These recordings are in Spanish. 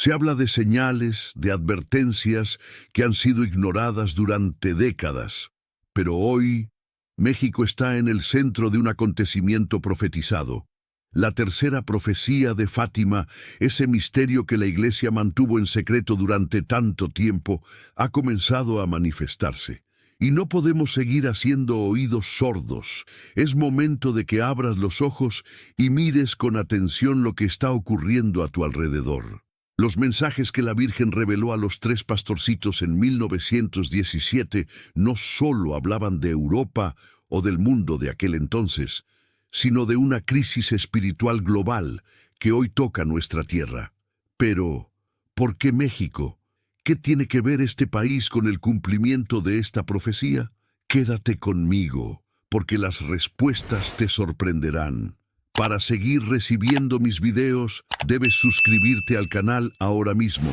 Se habla de señales, de advertencias que han sido ignoradas durante décadas. Pero hoy, México está en el centro de un acontecimiento profetizado. La tercera profecía de Fátima, ese misterio que la Iglesia mantuvo en secreto durante tanto tiempo, ha comenzado a manifestarse. Y no podemos seguir haciendo oídos sordos. Es momento de que abras los ojos y mires con atención lo que está ocurriendo a tu alrededor. Los mensajes que la Virgen reveló a los tres pastorcitos en 1917 no solo hablaban de Europa o del mundo de aquel entonces, sino de una crisis espiritual global que hoy toca nuestra tierra. Pero, ¿por qué México? ¿Qué tiene que ver este país con el cumplimiento de esta profecía? Quédate conmigo, porque las respuestas te sorprenderán. Para seguir recibiendo mis videos, debes suscribirte al canal ahora mismo,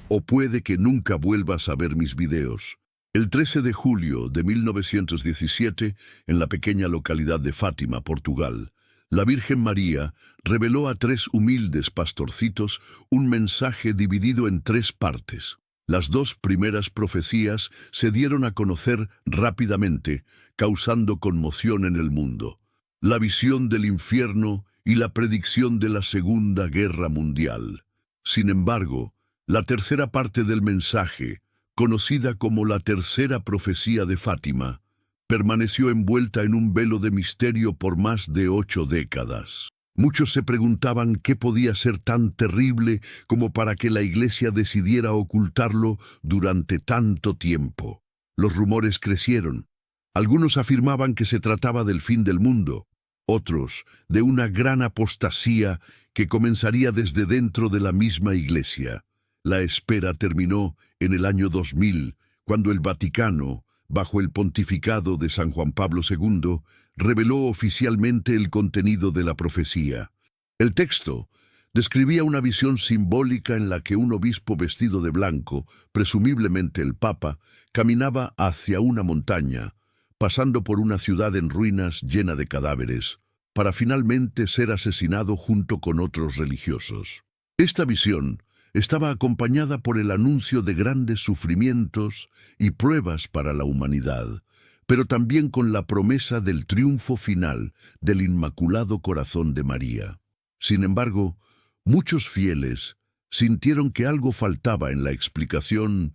o puede que nunca vuelvas a ver mis videos. El 13 de julio de 1917, en la pequeña localidad de Fátima, Portugal, la Virgen María reveló a tres humildes pastorcitos un mensaje dividido en tres partes. Las dos primeras profecías se dieron a conocer rápidamente, causando conmoción en el mundo. La visión del infierno y la predicción de la Segunda Guerra Mundial. Sin embargo, la tercera parte del mensaje, conocida como la tercera profecía de Fátima, permaneció envuelta en un velo de misterio por más de 8 décadas. Muchos se preguntaban qué podía ser tan terrible como para que la Iglesia decidiera ocultarlo durante tanto tiempo. Los rumores crecieron. Algunos afirmaban que se trataba del fin del mundo, otros de una gran apostasía que comenzaría desde dentro de la misma Iglesia. La espera terminó en el año 2000, cuando el Vaticano, bajo el pontificado de San Juan Pablo II, reveló oficialmente el contenido de la profecía. El texto describía una visión simbólica en la que un obispo vestido de blanco, presumiblemente el Papa, caminaba hacia una montaña, pasando por una ciudad en ruinas llena de cadáveres, para finalmente ser asesinado junto con otros religiosos. Esta visión estaba acompañada por el anuncio de grandes sufrimientos y pruebas para la humanidad, pero también con la promesa del triunfo final del Inmaculado Corazón de María. Sin embargo, muchos fieles sintieron que algo faltaba en la explicación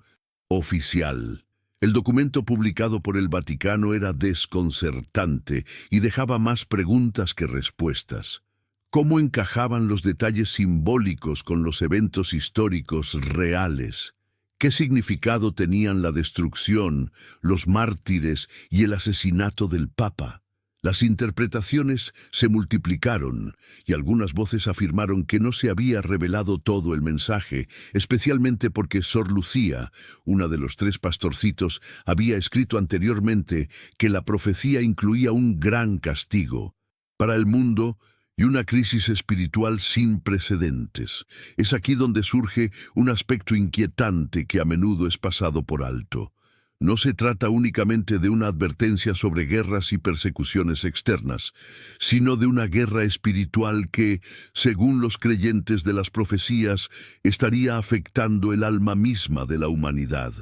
oficial. El documento publicado por el Vaticano era desconcertante y dejaba más preguntas que respuestas. ¿Cómo encajaban los detalles simbólicos con los eventos históricos reales? ¿Qué significado tenían la destrucción, los mártires y el asesinato del Papa? Las interpretaciones se multiplicaron y algunas voces afirmaron que no se había revelado todo el mensaje, especialmente porque Sor Lucía, una de los tres pastorcitos, había escrito anteriormente que la profecía incluía un gran castigo para el mundo y una crisis espiritual sin precedentes. Es aquí donde surge un aspecto inquietante que a menudo es pasado por alto. No se trata únicamente de una advertencia sobre guerras y persecuciones externas, sino de una guerra espiritual que, según los creyentes de las profecías, estaría afectando el alma misma de la humanidad.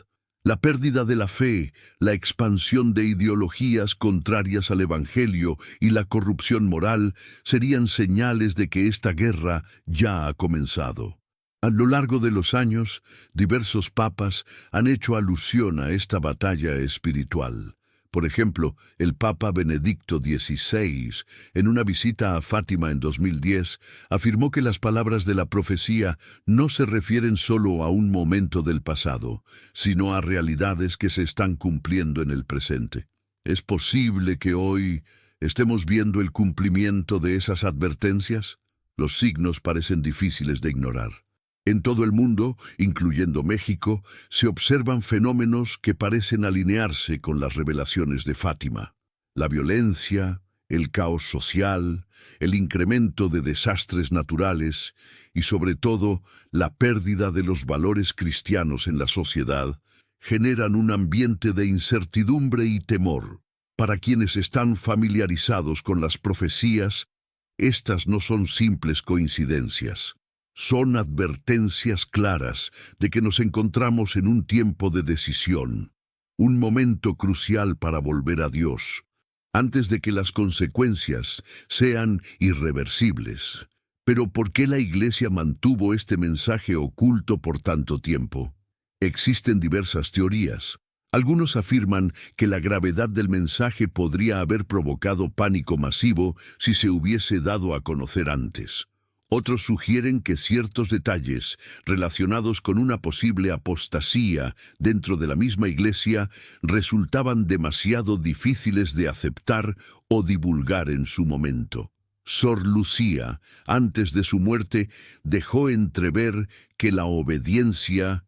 La pérdida de la fe, la expansión de ideologías contrarias al Evangelio y la corrupción moral serían señales de que esta guerra ya ha comenzado. A lo largo de los años, diversos papas han hecho alusión a esta batalla espiritual. Por ejemplo, el Papa Benedicto XVI, en una visita a Fátima en 2010, afirmó que las palabras de la profecía no se refieren solo a un momento del pasado, sino a realidades que se están cumpliendo en el presente. ¿Es posible que hoy estemos viendo el cumplimiento de esas advertencias? Los signos parecen difíciles de ignorar. En todo el mundo, incluyendo México, se observan fenómenos que parecen alinearse con las revelaciones de Fátima. La violencia, el caos social, el incremento de desastres naturales y, sobre todo, la pérdida de los valores cristianos en la sociedad generan un ambiente de incertidumbre y temor. Para quienes están familiarizados con las profecías, estas no son simples coincidencias. Son advertencias claras de que nos encontramos en un tiempo de decisión, un momento crucial para volver a Dios, antes de que las consecuencias sean irreversibles. Pero ¿por qué la Iglesia mantuvo este mensaje oculto por tanto tiempo? Existen diversas teorías. Algunos afirman que la gravedad del mensaje podría haber provocado pánico masivo si se hubiese dado a conocer antes. Otros sugieren que ciertos detalles relacionados con una posible apostasía dentro de la misma Iglesia resultaban demasiado difíciles de aceptar o divulgar en su momento. Sor Lucía, antes de su muerte, dejó entrever que la obediencia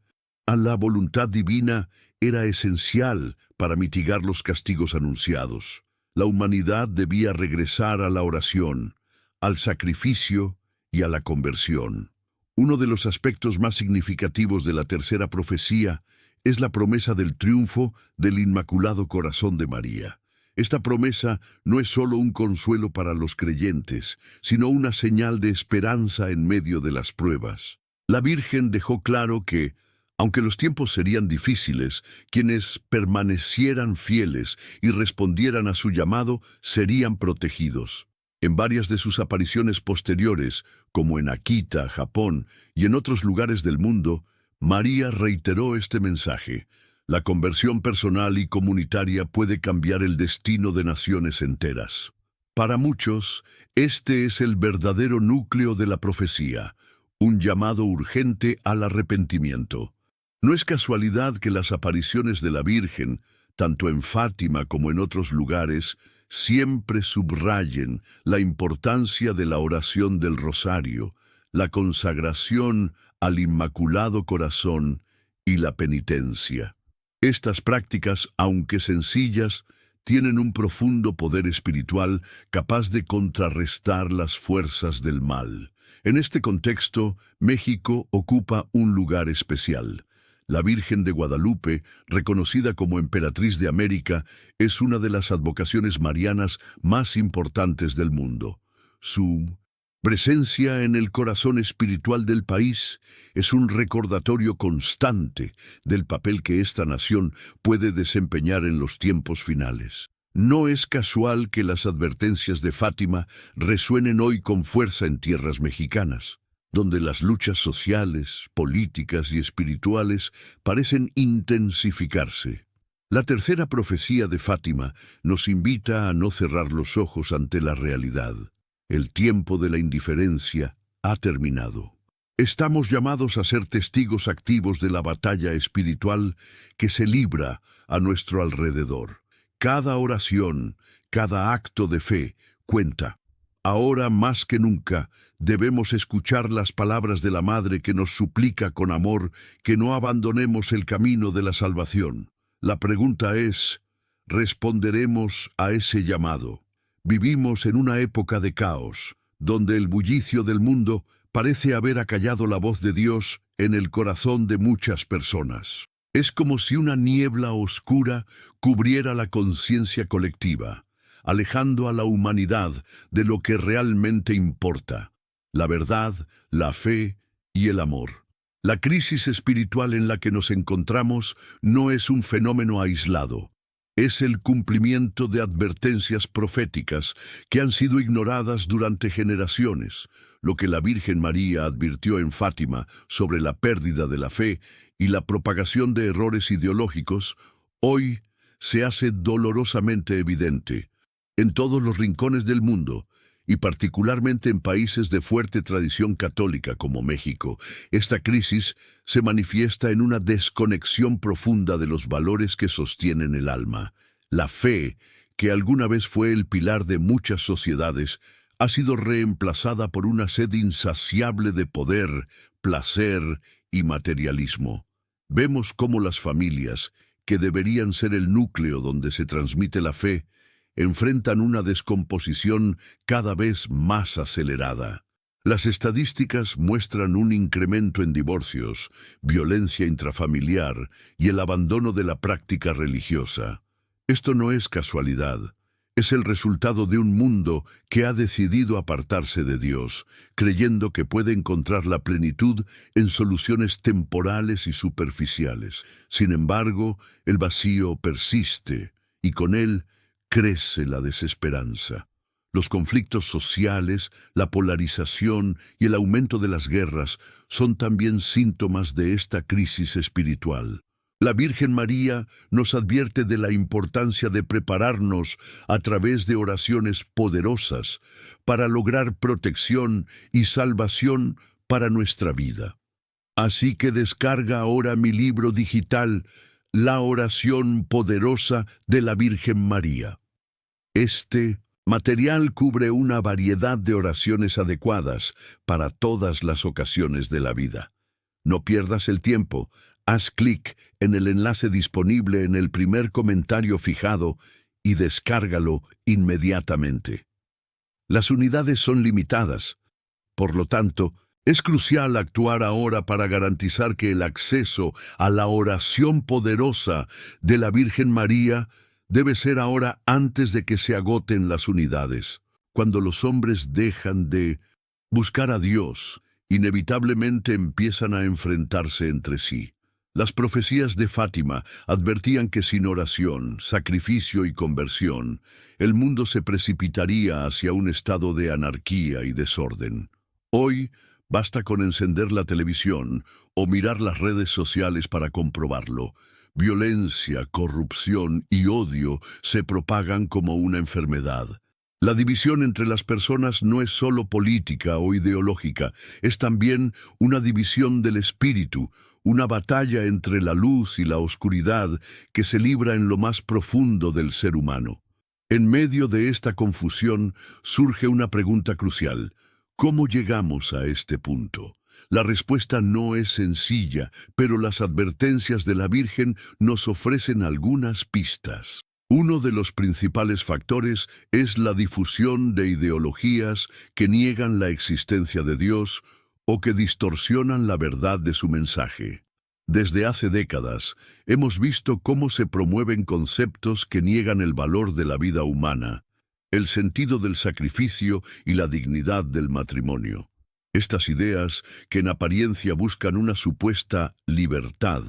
a la voluntad divina era esencial para mitigar los castigos anunciados. La humanidad debía regresar a la oración, al sacrificio y a la conversión. Uno de los aspectos más significativos de la tercera profecía es la promesa del triunfo del Inmaculado Corazón de María. Esta promesa no es solo un consuelo para los creyentes, sino una señal de esperanza en medio de las pruebas. La Virgen dejó claro que, aunque los tiempos serían difíciles, quienes permanecieran fieles y respondieran a su llamado serían protegidos. En varias de sus apariciones posteriores, como en Akita, Japón, y en otros lugares del mundo, María reiteró este mensaje. La conversión personal y comunitaria puede cambiar el destino de naciones enteras. Para muchos, este es el verdadero núcleo de la profecía, un llamado urgente al arrepentimiento. No es casualidad que las apariciones de la Virgen, tanto en Fátima como en otros lugares, siempre subrayen la importancia de la oración del rosario, la consagración al Inmaculado Corazón y la penitencia. Estas prácticas, aunque sencillas, tienen un profundo poder espiritual capaz de contrarrestar las fuerzas del mal. En este contexto, México ocupa un lugar especial. La Virgen de Guadalupe, reconocida como Emperatriz de América, es una de las advocaciones marianas más importantes del mundo. Su presencia en el corazón espiritual del país es un recordatorio constante del papel que esta nación puede desempeñar en los tiempos finales. No es casual que las advertencias de Fátima resuenen hoy con fuerza en tierras mexicanas, donde las luchas sociales, políticas y espirituales parecen intensificarse. La tercera profecía de Fátima nos invita a no cerrar los ojos ante la realidad. El tiempo de la indiferencia ha terminado. Estamos llamados a ser testigos activos de la batalla espiritual que se libra a nuestro alrededor. Cada oración, cada acto de fe cuenta. Ahora más que nunca debemos escuchar las palabras de la Madre que nos suplica con amor que no abandonemos el camino de la salvación. La pregunta es, ¿responderemos a ese llamado? Vivimos en una época de caos, donde el bullicio del mundo parece haber acallado la voz de Dios en el corazón de muchas personas. Es como si una niebla oscura cubriera la conciencia colectiva, alejando a la humanidad de lo que realmente importa: la verdad, la fe y el amor. La crisis espiritual en la que nos encontramos no es un fenómeno aislado. Es el cumplimiento de advertencias proféticas que han sido ignoradas durante generaciones. Lo que la Virgen María advirtió en Fátima sobre la pérdida de la fe y la propagación de errores ideológicos, hoy se hace dolorosamente evidente. En todos los rincones del mundo, y particularmente en países de fuerte tradición católica como México, esta crisis se manifiesta en una desconexión profunda de los valores que sostienen el alma. La fe, que alguna vez fue el pilar de muchas sociedades, ha sido reemplazada por una sed insaciable de poder, placer y materialismo. Vemos cómo las familias, que deberían ser el núcleo donde se transmite la fe, enfrentan una descomposición cada vez más acelerada. Las estadísticas muestran un incremento en divorcios, violencia intrafamiliar y el abandono de la práctica religiosa. Esto no es casualidad. Es el resultado de un mundo que ha decidido apartarse de Dios, creyendo que puede encontrar la plenitud en soluciones temporales y superficiales. Sin embargo, el vacío persiste y con él crece la desesperanza. Los conflictos sociales, la polarización y el aumento de las guerras son también síntomas de esta crisis espiritual. La Virgen María nos advierte de la importancia de prepararnos a través de oraciones poderosas para lograr protección y salvación para nuestra vida. Así que descarga ahora mi libro digital, La oración poderosa de la Virgen María. Este material cubre una variedad de oraciones adecuadas para todas las ocasiones de la vida. No pierdas el tiempo. Haz clic en el enlace disponible en el primer comentario fijado y descárgalo inmediatamente. Las unidades son limitadas. Por lo tanto, es crucial actuar ahora para garantizar que el acceso a la oración poderosa de la Virgen María debe ser ahora antes de que se agoten las unidades. Cuando los hombres dejan de buscar a Dios, inevitablemente empiezan a enfrentarse entre sí. Las profecías de Fátima advertían que sin oración, sacrificio y conversión, el mundo se precipitaría hacia un estado de anarquía y desorden. Hoy, basta con encender la televisión o mirar las redes sociales para comprobarlo. Violencia, corrupción y odio se propagan como una enfermedad. La división entre las personas no es solo política o ideológica, es también una división del espíritu, una batalla entre la luz y la oscuridad que se libra en lo más profundo del ser humano. En medio de esta confusión surge una pregunta crucial: ¿cómo llegamos a este punto? La respuesta no es sencilla, pero las advertencias de la Virgen nos ofrecen algunas pistas. Uno de los principales factores es la difusión de ideologías que niegan la existencia de Dios o que distorsionan la verdad de su mensaje. Desde hace décadas, hemos visto cómo se promueven conceptos que niegan el valor de la vida humana, el sentido del sacrificio y la dignidad del matrimonio. Estas ideas, que en apariencia buscan una supuesta libertad,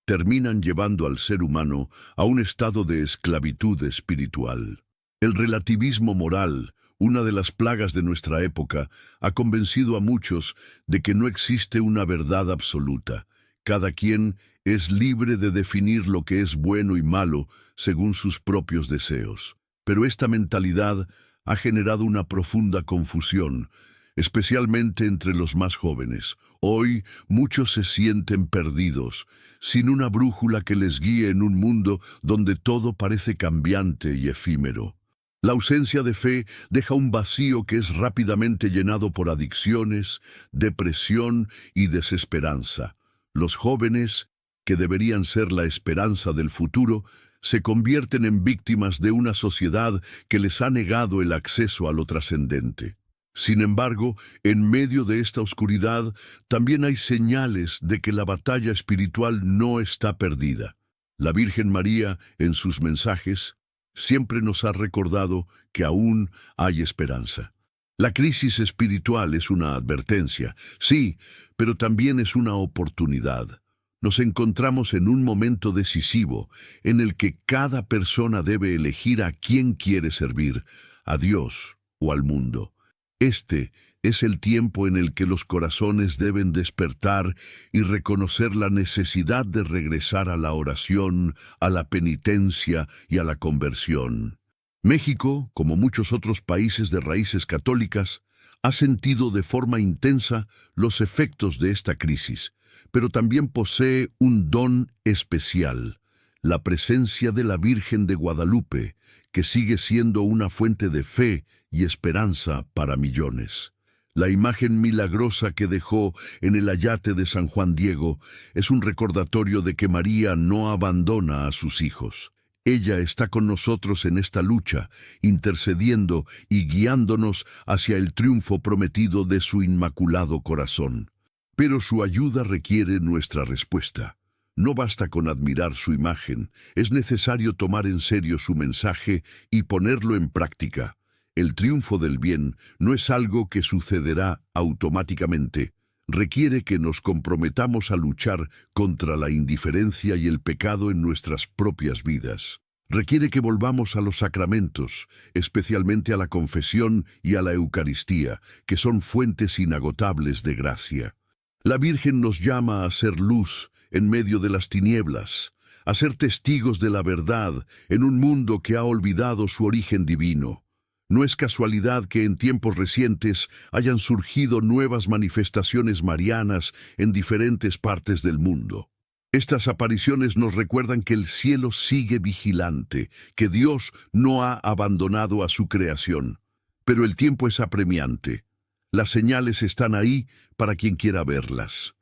terminan llevando al ser humano a un estado de esclavitud espiritual. El relativismo moral, una de las plagas de nuestra época, ha convencido a muchos de que no existe una verdad absoluta. Cada quien es libre de definir lo que es bueno y malo según sus propios deseos. Pero esta mentalidad ha generado una profunda confusión, especialmente entre los más jóvenes. Hoy muchos se sienten perdidos, sin una brújula que les guíe en un mundo donde todo parece cambiante y efímero. La ausencia de fe deja un vacío que es rápidamente llenado por adicciones, depresión y desesperanza. Los jóvenes, que deberían ser la esperanza del futuro, se convierten en víctimas de una sociedad que les ha negado el acceso a lo trascendente. Sin embargo, en medio de esta oscuridad, también hay señales de que la batalla espiritual no está perdida. La Virgen María, en sus mensajes, siempre nos ha recordado que aún hay esperanza. La crisis espiritual es una advertencia, sí, pero también es una oportunidad. Nos encontramos en un momento decisivo en el que cada persona debe elegir a quién quiere servir, a Dios o al mundo. Este es el tiempo en el que los corazones deben despertar y reconocer la necesidad de regresar a la oración, a la penitencia y a la conversión. México, como muchos otros países de raíces católicas, ha sentido de forma intensa los efectos de esta crisis, pero también posee un don especial: la presencia de la Virgen de Guadalupe, que sigue siendo una fuente de fe y esperanza para millones. La imagen milagrosa que dejó en el ayate de San Juan Diego es un recordatorio de que María no abandona a sus hijos. Ella está con nosotros en esta lucha, intercediendo y guiándonos hacia el triunfo prometido de su inmaculado corazón. Pero su ayuda requiere nuestra respuesta. No basta con admirar su imagen, es necesario tomar en serio su mensaje y ponerlo en práctica. El triunfo del bien no es algo que sucederá automáticamente. Requiere que nos comprometamos a luchar contra la indiferencia y el pecado en nuestras propias vidas. Requiere que volvamos a los sacramentos, especialmente a la confesión y a la Eucaristía, que son fuentes inagotables de gracia. La Virgen nos llama a ser luz en medio de las tinieblas, a ser testigos de la verdad en un mundo que ha olvidado su origen divino. No es casualidad que en tiempos recientes hayan surgido nuevas manifestaciones marianas en diferentes partes del mundo. Estas apariciones nos recuerdan que el cielo sigue vigilante, que Dios no ha abandonado a su creación. Pero el tiempo es apremiante. Las señales están ahí para quien quiera verlas.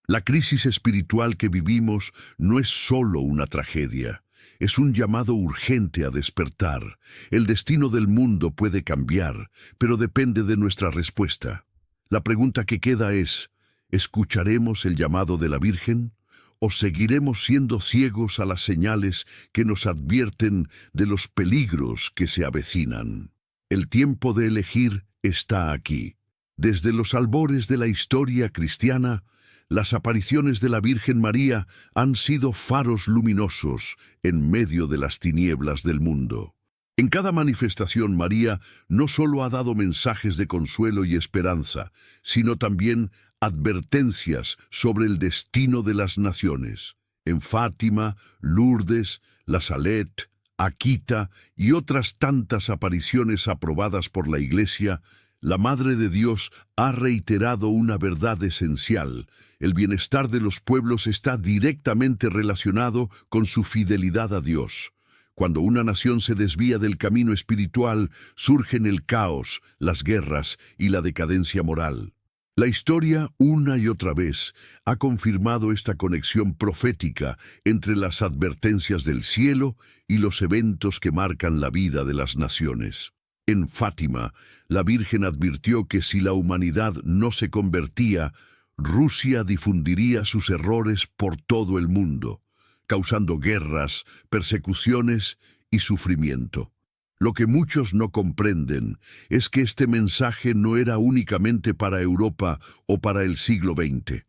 La crisis espiritual que vivimos no es solo una tragedia. Es un llamado urgente a despertar. El destino del mundo puede cambiar, pero depende de nuestra respuesta. La pregunta que queda es, ¿escucharemos el llamado de la Virgen? ¿O seguiremos siendo ciegos a las señales que nos advierten de los peligros que se avecinan? El tiempo de elegir está aquí. Desde los albores de la historia cristiana, las apariciones de la Virgen María han sido faros luminosos en medio de las tinieblas del mundo. En cada manifestación, María no solo ha dado mensajes de consuelo y esperanza, sino también advertencias sobre el destino de las naciones. En Fátima, Lourdes, La Salette, Akita y otras tantas apariciones aprobadas por la Iglesia, la Madre de Dios ha reiterado una verdad esencial. El bienestar de los pueblos está directamente relacionado con su fidelidad a Dios. Cuando una nación se desvía del camino espiritual, surgen el caos, las guerras y la decadencia moral. La historia, una y otra vez, ha confirmado esta conexión profética entre las advertencias del cielo y los eventos que marcan la vida de las naciones. En Fátima, la Virgen advirtió que si la humanidad no se convertía, Rusia difundiría sus errores por todo el mundo, causando guerras, persecuciones y sufrimiento. Lo que muchos no comprenden es que este mensaje no era únicamente para Europa o para el siglo XX.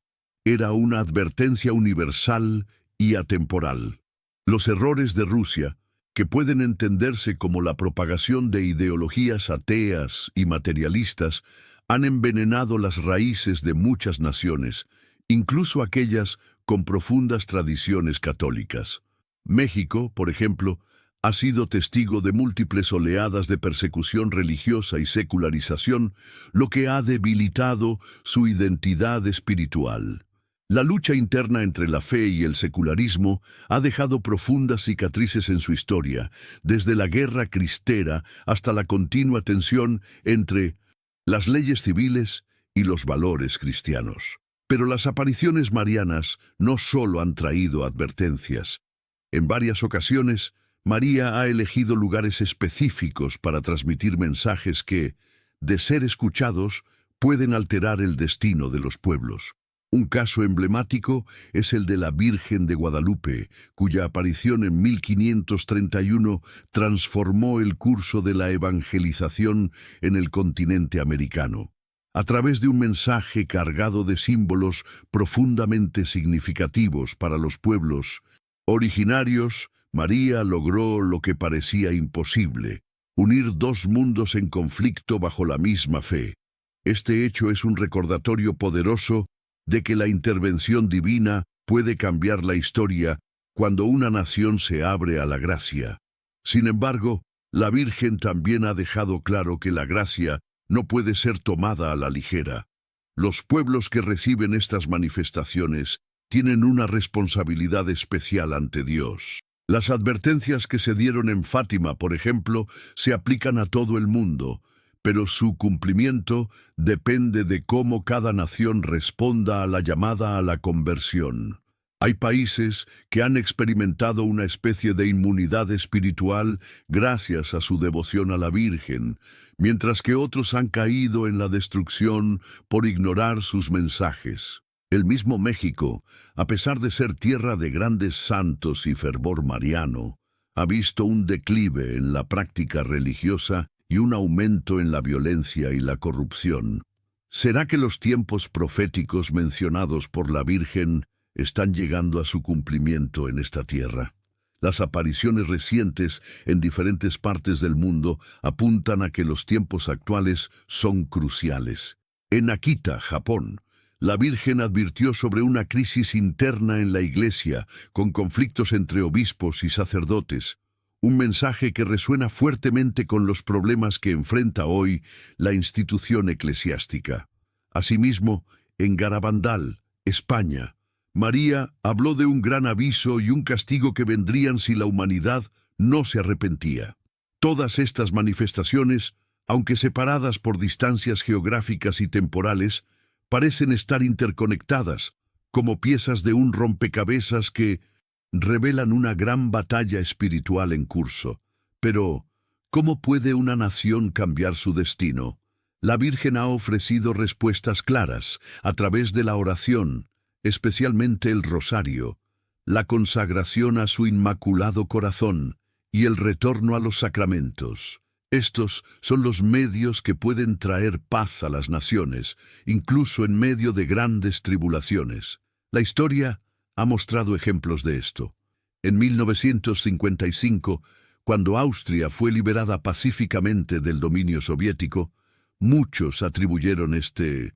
Era una advertencia universal y atemporal. Los errores de Rusia, que pueden entenderse como la propagación de ideologías ateas y materialistas, han envenenado las raíces de muchas naciones, incluso aquellas con profundas tradiciones católicas. México, por ejemplo, ha sido testigo de múltiples oleadas de persecución religiosa y secularización, lo que ha debilitado su identidad espiritual. La lucha interna entre la fe y el secularismo ha dejado profundas cicatrices en su historia, desde la guerra cristera hasta la continua tensión entre las leyes civiles y los valores cristianos. Pero las apariciones marianas no solo han traído advertencias. En varias ocasiones, María ha elegido lugares específicos para transmitir mensajes que, de ser escuchados, pueden alterar el destino de los pueblos. Un caso emblemático es el de la Virgen de Guadalupe, cuya aparición en 1531 transformó el curso de la evangelización en el continente americano. A través de un mensaje cargado de símbolos profundamente significativos para los pueblos originarios, María logró lo que parecía imposible: unir dos mundos en conflicto bajo la misma fe. Este hecho es un recordatorio poderoso de que la intervención divina puede cambiar la historia cuando una nación se abre a la gracia. Sin embargo, la Virgen también ha dejado claro que la gracia no puede ser tomada a la ligera. Los pueblos que reciben estas manifestaciones tienen una responsabilidad especial ante Dios. Las advertencias que se dieron en Fátima, por ejemplo, se aplican a todo el mundo, pero su cumplimiento depende de cómo cada nación responda a la llamada a la conversión. Hay países que han experimentado una especie de inmunidad espiritual gracias a su devoción a la Virgen, mientras que otros han caído en la destrucción por ignorar sus mensajes. El mismo México, a pesar de ser tierra de grandes santos y fervor mariano, ha visto un declive en la práctica religiosa y un aumento en la violencia y la corrupción. ¿Será que los tiempos proféticos mencionados por la Virgen están llegando a su cumplimiento en esta tierra? Las apariciones recientes en diferentes partes del mundo apuntan a que los tiempos actuales son cruciales. En Akita, Japón, la Virgen advirtió sobre una crisis interna en la Iglesia, con conflictos entre obispos y sacerdotes, un mensaje que resuena fuertemente con los problemas que enfrenta hoy la institución eclesiástica. Asimismo, en Garabandal, España, María habló de un gran aviso y un castigo que vendrían si la humanidad no se arrepentía. Todas estas manifestaciones, aunque separadas por distancias geográficas y temporales, parecen estar interconectadas, como piezas de un rompecabezas que revelan una gran batalla espiritual en curso. Pero, ¿cómo puede una nación cambiar su destino? La Virgen ha ofrecido respuestas claras a través de la oración, especialmente el rosario, la consagración a su Inmaculado Corazón y el retorno a los sacramentos. Estos son los medios que pueden traer paz a las naciones, incluso en medio de grandes tribulaciones. La historia ha mostrado ejemplos de esto. En 1955, cuando Austria fue liberada pacíficamente del dominio soviético, muchos atribuyeron este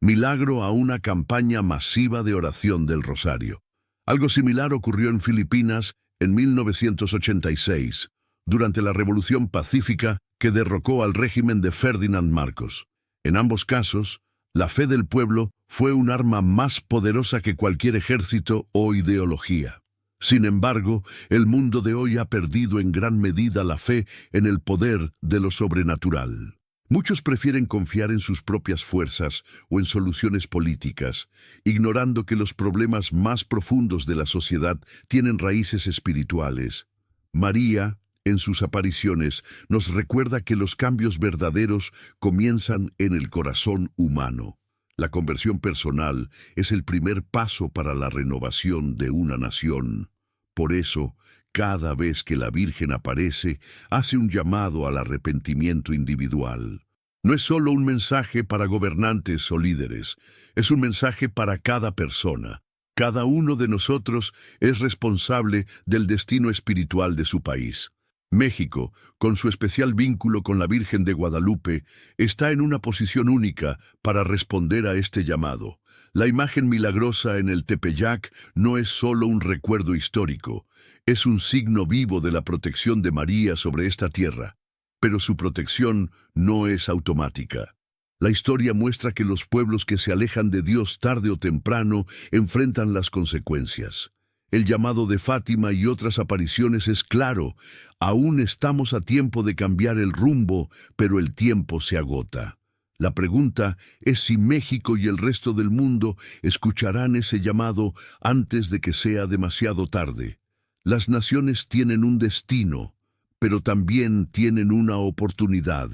milagro a una campaña masiva de oración del Rosario. Algo similar ocurrió en Filipinas en 1986, durante la Revolución Pacífica que derrocó al régimen de Ferdinand Marcos. En ambos casos, la fe del pueblo fue un arma más poderosa que cualquier ejército o ideología. Sin embargo, el mundo de hoy ha perdido en gran medida la fe en el poder de lo sobrenatural. Muchos prefieren confiar en sus propias fuerzas o en soluciones políticas, ignorando que los problemas más profundos de la sociedad tienen raíces espirituales. María, en sus apariciones, nos recuerda que los cambios verdaderos comienzan en el corazón humano. La conversión personal es el primer paso para la renovación de una nación. Por eso, cada vez que la Virgen aparece, hace un llamado al arrepentimiento individual. No es solo un mensaje para gobernantes o líderes, es un mensaje para cada persona. Cada uno de nosotros es responsable del destino espiritual de su país. México, con su especial vínculo con la Virgen de Guadalupe, está en una posición única para responder a este llamado. La imagen milagrosa en el Tepeyac no es solo un recuerdo histórico, es un signo vivo de la protección de María sobre esta tierra. Pero su protección no es automática. La historia muestra que los pueblos que se alejan de Dios tarde o temprano enfrentan las consecuencias. El llamado de Fátima y otras apariciones es claro. Aún estamos a tiempo de cambiar el rumbo, pero el tiempo se agota. La pregunta es si México y el resto del mundo escucharán ese llamado antes de que sea demasiado tarde. Las naciones tienen un destino, pero también tienen una oportunidad.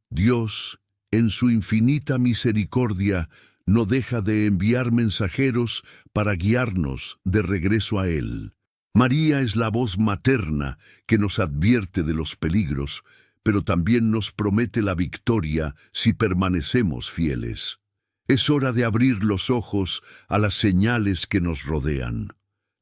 Dios, en su infinita misericordia, no deja de enviar mensajeros para guiarnos de regreso a Él. María es la voz materna que nos advierte de los peligros, pero también nos promete la victoria si permanecemos fieles. Es hora de abrir los ojos a las señales que nos rodean.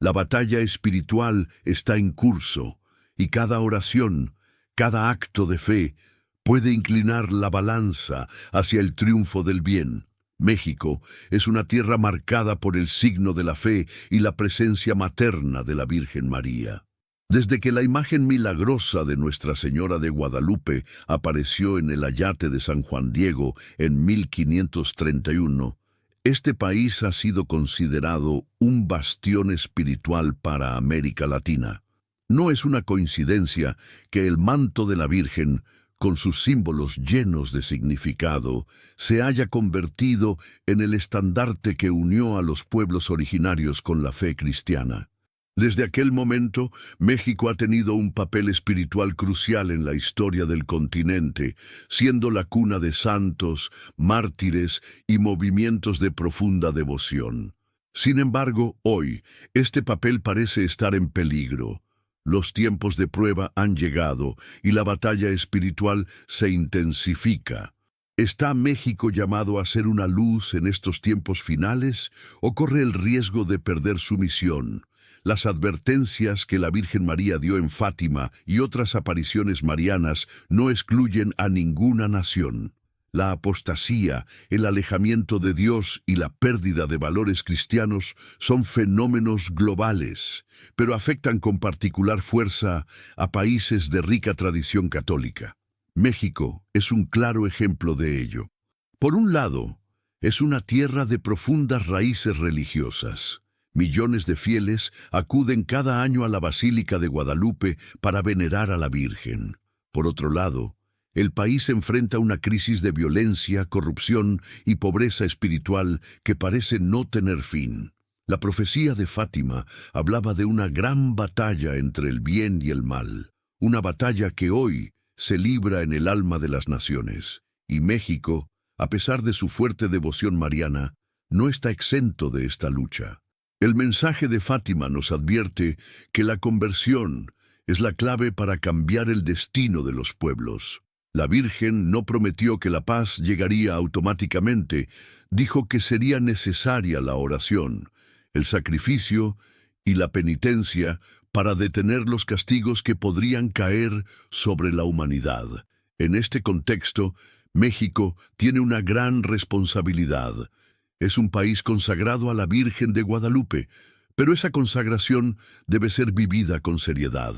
La batalla espiritual está en curso, y cada oración, cada acto de fe, puede inclinar la balanza hacia el triunfo del bien. México es una tierra marcada por el signo de la fe y la presencia materna de la Virgen María. Desde que la imagen milagrosa de Nuestra Señora de Guadalupe apareció en el ayate de San Juan Diego en 1531, este país ha sido considerado un bastión espiritual para América Latina. No es una coincidencia que el manto de la Virgen, con sus símbolos llenos de significado, se haya convertido en el estandarte que unió a los pueblos originarios con la fe cristiana. Desde aquel momento, México ha tenido un papel espiritual crucial en la historia del continente, siendo la cuna de santos, mártires y movimientos de profunda devoción. Sin embargo, hoy, este papel parece estar en peligro. Los tiempos de prueba han llegado y la batalla espiritual se intensifica. ¿Está México llamado a ser una luz en estos tiempos finales o corre el riesgo de perder su misión? Las advertencias que la Virgen María dio en Fátima y otras apariciones marianas no excluyen a ninguna nación. La apostasía, el alejamiento de Dios y la pérdida de valores cristianos son fenómenos globales, pero afectan con particular fuerza a países de rica tradición católica. México es un claro ejemplo de ello. Por un lado, es una tierra de profundas raíces religiosas. Millones de fieles acuden cada año a la Basílica de Guadalupe para venerar a la Virgen. Por otro lado, el país enfrenta una crisis de violencia, corrupción y pobreza espiritual que parece no tener fin. La profecía de Fátima hablaba de una gran batalla entre el bien y el mal, una batalla que hoy se libra en el alma de las naciones. Y México, a pesar de su fuerte devoción mariana, no está exento de esta lucha. El mensaje de Fátima nos advierte que la conversión es la clave para cambiar el destino de los pueblos. La Virgen no prometió que la paz llegaría automáticamente, dijo que sería necesaria la oración, el sacrificio y la penitencia para detener los castigos que podrían caer sobre la humanidad. En este contexto, México tiene una gran responsabilidad. Es un país consagrado a la Virgen de Guadalupe, pero esa consagración debe ser vivida con seriedad.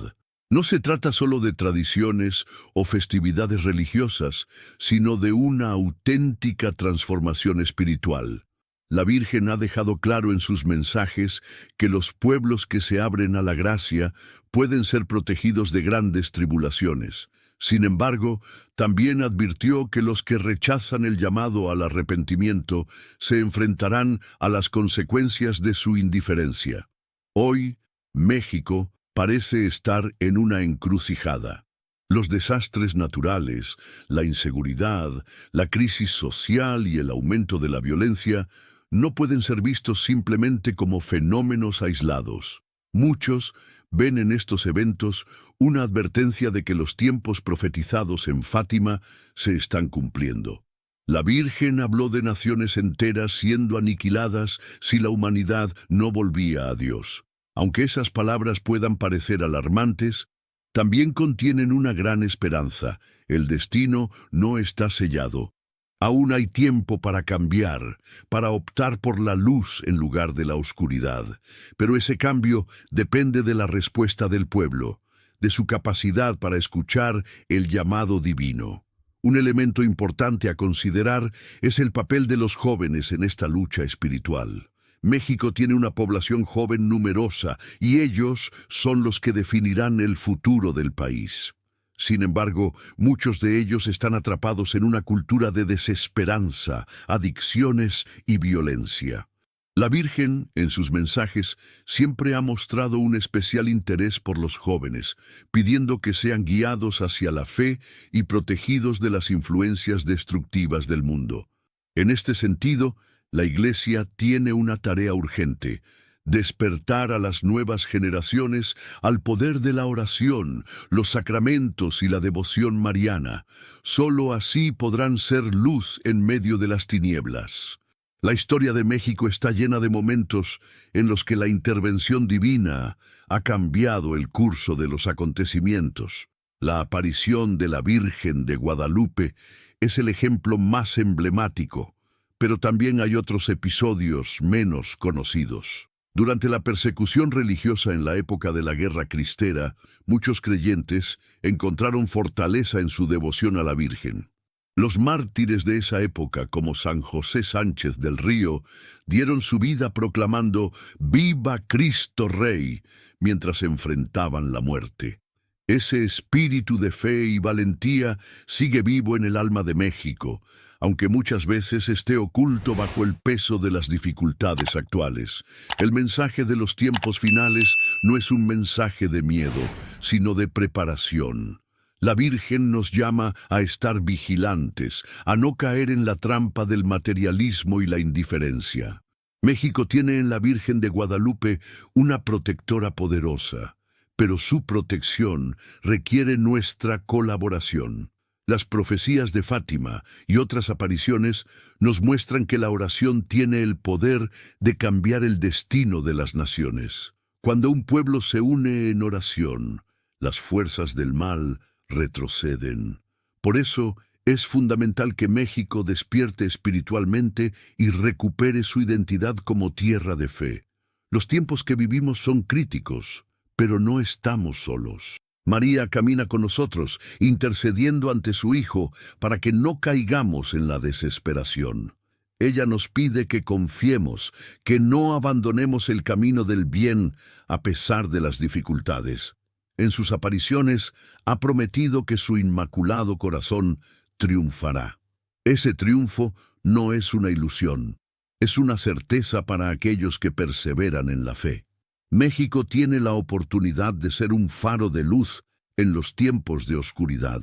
No se trata solo de tradiciones o festividades religiosas, sino de una auténtica transformación espiritual. La Virgen ha dejado claro en sus mensajes que los pueblos que se abren a la gracia pueden ser protegidos de grandes tribulaciones. Sin embargo, también advirtió que los que rechazan el llamado al arrepentimiento se enfrentarán a las consecuencias de su indiferencia. Hoy, México parece estar en una encrucijada. Los desastres naturales, la inseguridad, la crisis social y el aumento de la violencia no pueden ser vistos simplemente como fenómenos aislados. Muchos ven en estos eventos una advertencia de que los tiempos profetizados en Fátima se están cumpliendo. La Virgen habló de naciones enteras siendo aniquiladas si la humanidad no volvía a Dios. Aunque esas palabras puedan parecer alarmantes, también contienen una gran esperanza. El destino no está sellado. Aún hay tiempo para cambiar, para optar por la luz en lugar de la oscuridad. Pero ese cambio depende de la respuesta del pueblo, de su capacidad para escuchar el llamado divino. Un elemento importante a considerar es el papel de los jóvenes en esta lucha espiritual. México tiene una población joven numerosa y ellos son los que definirán el futuro del país. Sin embargo, muchos de ellos están atrapados en una cultura de desesperanza, adicciones y violencia. La Virgen, en sus mensajes, siempre ha mostrado un especial interés por los jóvenes, pidiendo que sean guiados hacia la fe y protegidos de las influencias destructivas del mundo. En este sentido, la Iglesia tiene una tarea urgente: despertar a las nuevas generaciones al poder de la oración, los sacramentos y la devoción mariana. Solo así podrán ser luz en medio de las tinieblas. La historia de México está llena de momentos en los que la intervención divina ha cambiado el curso de los acontecimientos. La aparición de la Virgen de Guadalupe es el ejemplo más emblemático, pero también hay otros episodios menos conocidos. Durante la persecución religiosa en la época de la Guerra Cristera, muchos creyentes encontraron fortaleza en su devoción a la Virgen. Los mártires de esa época, como San José Sánchez del Río, dieron su vida proclamando «¡Viva Cristo Rey!» mientras enfrentaban la muerte. Ese espíritu de fe y valentía sigue vivo en el alma de México, aunque muchas veces esté oculto bajo el peso de las dificultades actuales. El mensaje de los tiempos finales no es un mensaje de miedo, sino de preparación. La Virgen nos llama a estar vigilantes, a no caer en la trampa del materialismo y la indiferencia. México tiene en la Virgen de Guadalupe una protectora poderosa, pero su protección requiere nuestra colaboración. Las profecías de Fátima y otras apariciones nos muestran que la oración tiene el poder de cambiar el destino de las naciones. Cuando un pueblo se une en oración, las fuerzas del mal retroceden. Por eso es fundamental que México despierte espiritualmente y recupere su identidad como tierra de fe. Los tiempos que vivimos son críticos, pero no estamos solos. María camina con nosotros, intercediendo ante su Hijo para que no caigamos en la desesperación. Ella nos pide que confiemos, que no abandonemos el camino del bien a pesar de las dificultades. En sus apariciones ha prometido que su inmaculado corazón triunfará. Ese triunfo no es una ilusión, es una certeza para aquellos que perseveran en la fe. México tiene la oportunidad de ser un faro de luz en los tiempos de oscuridad.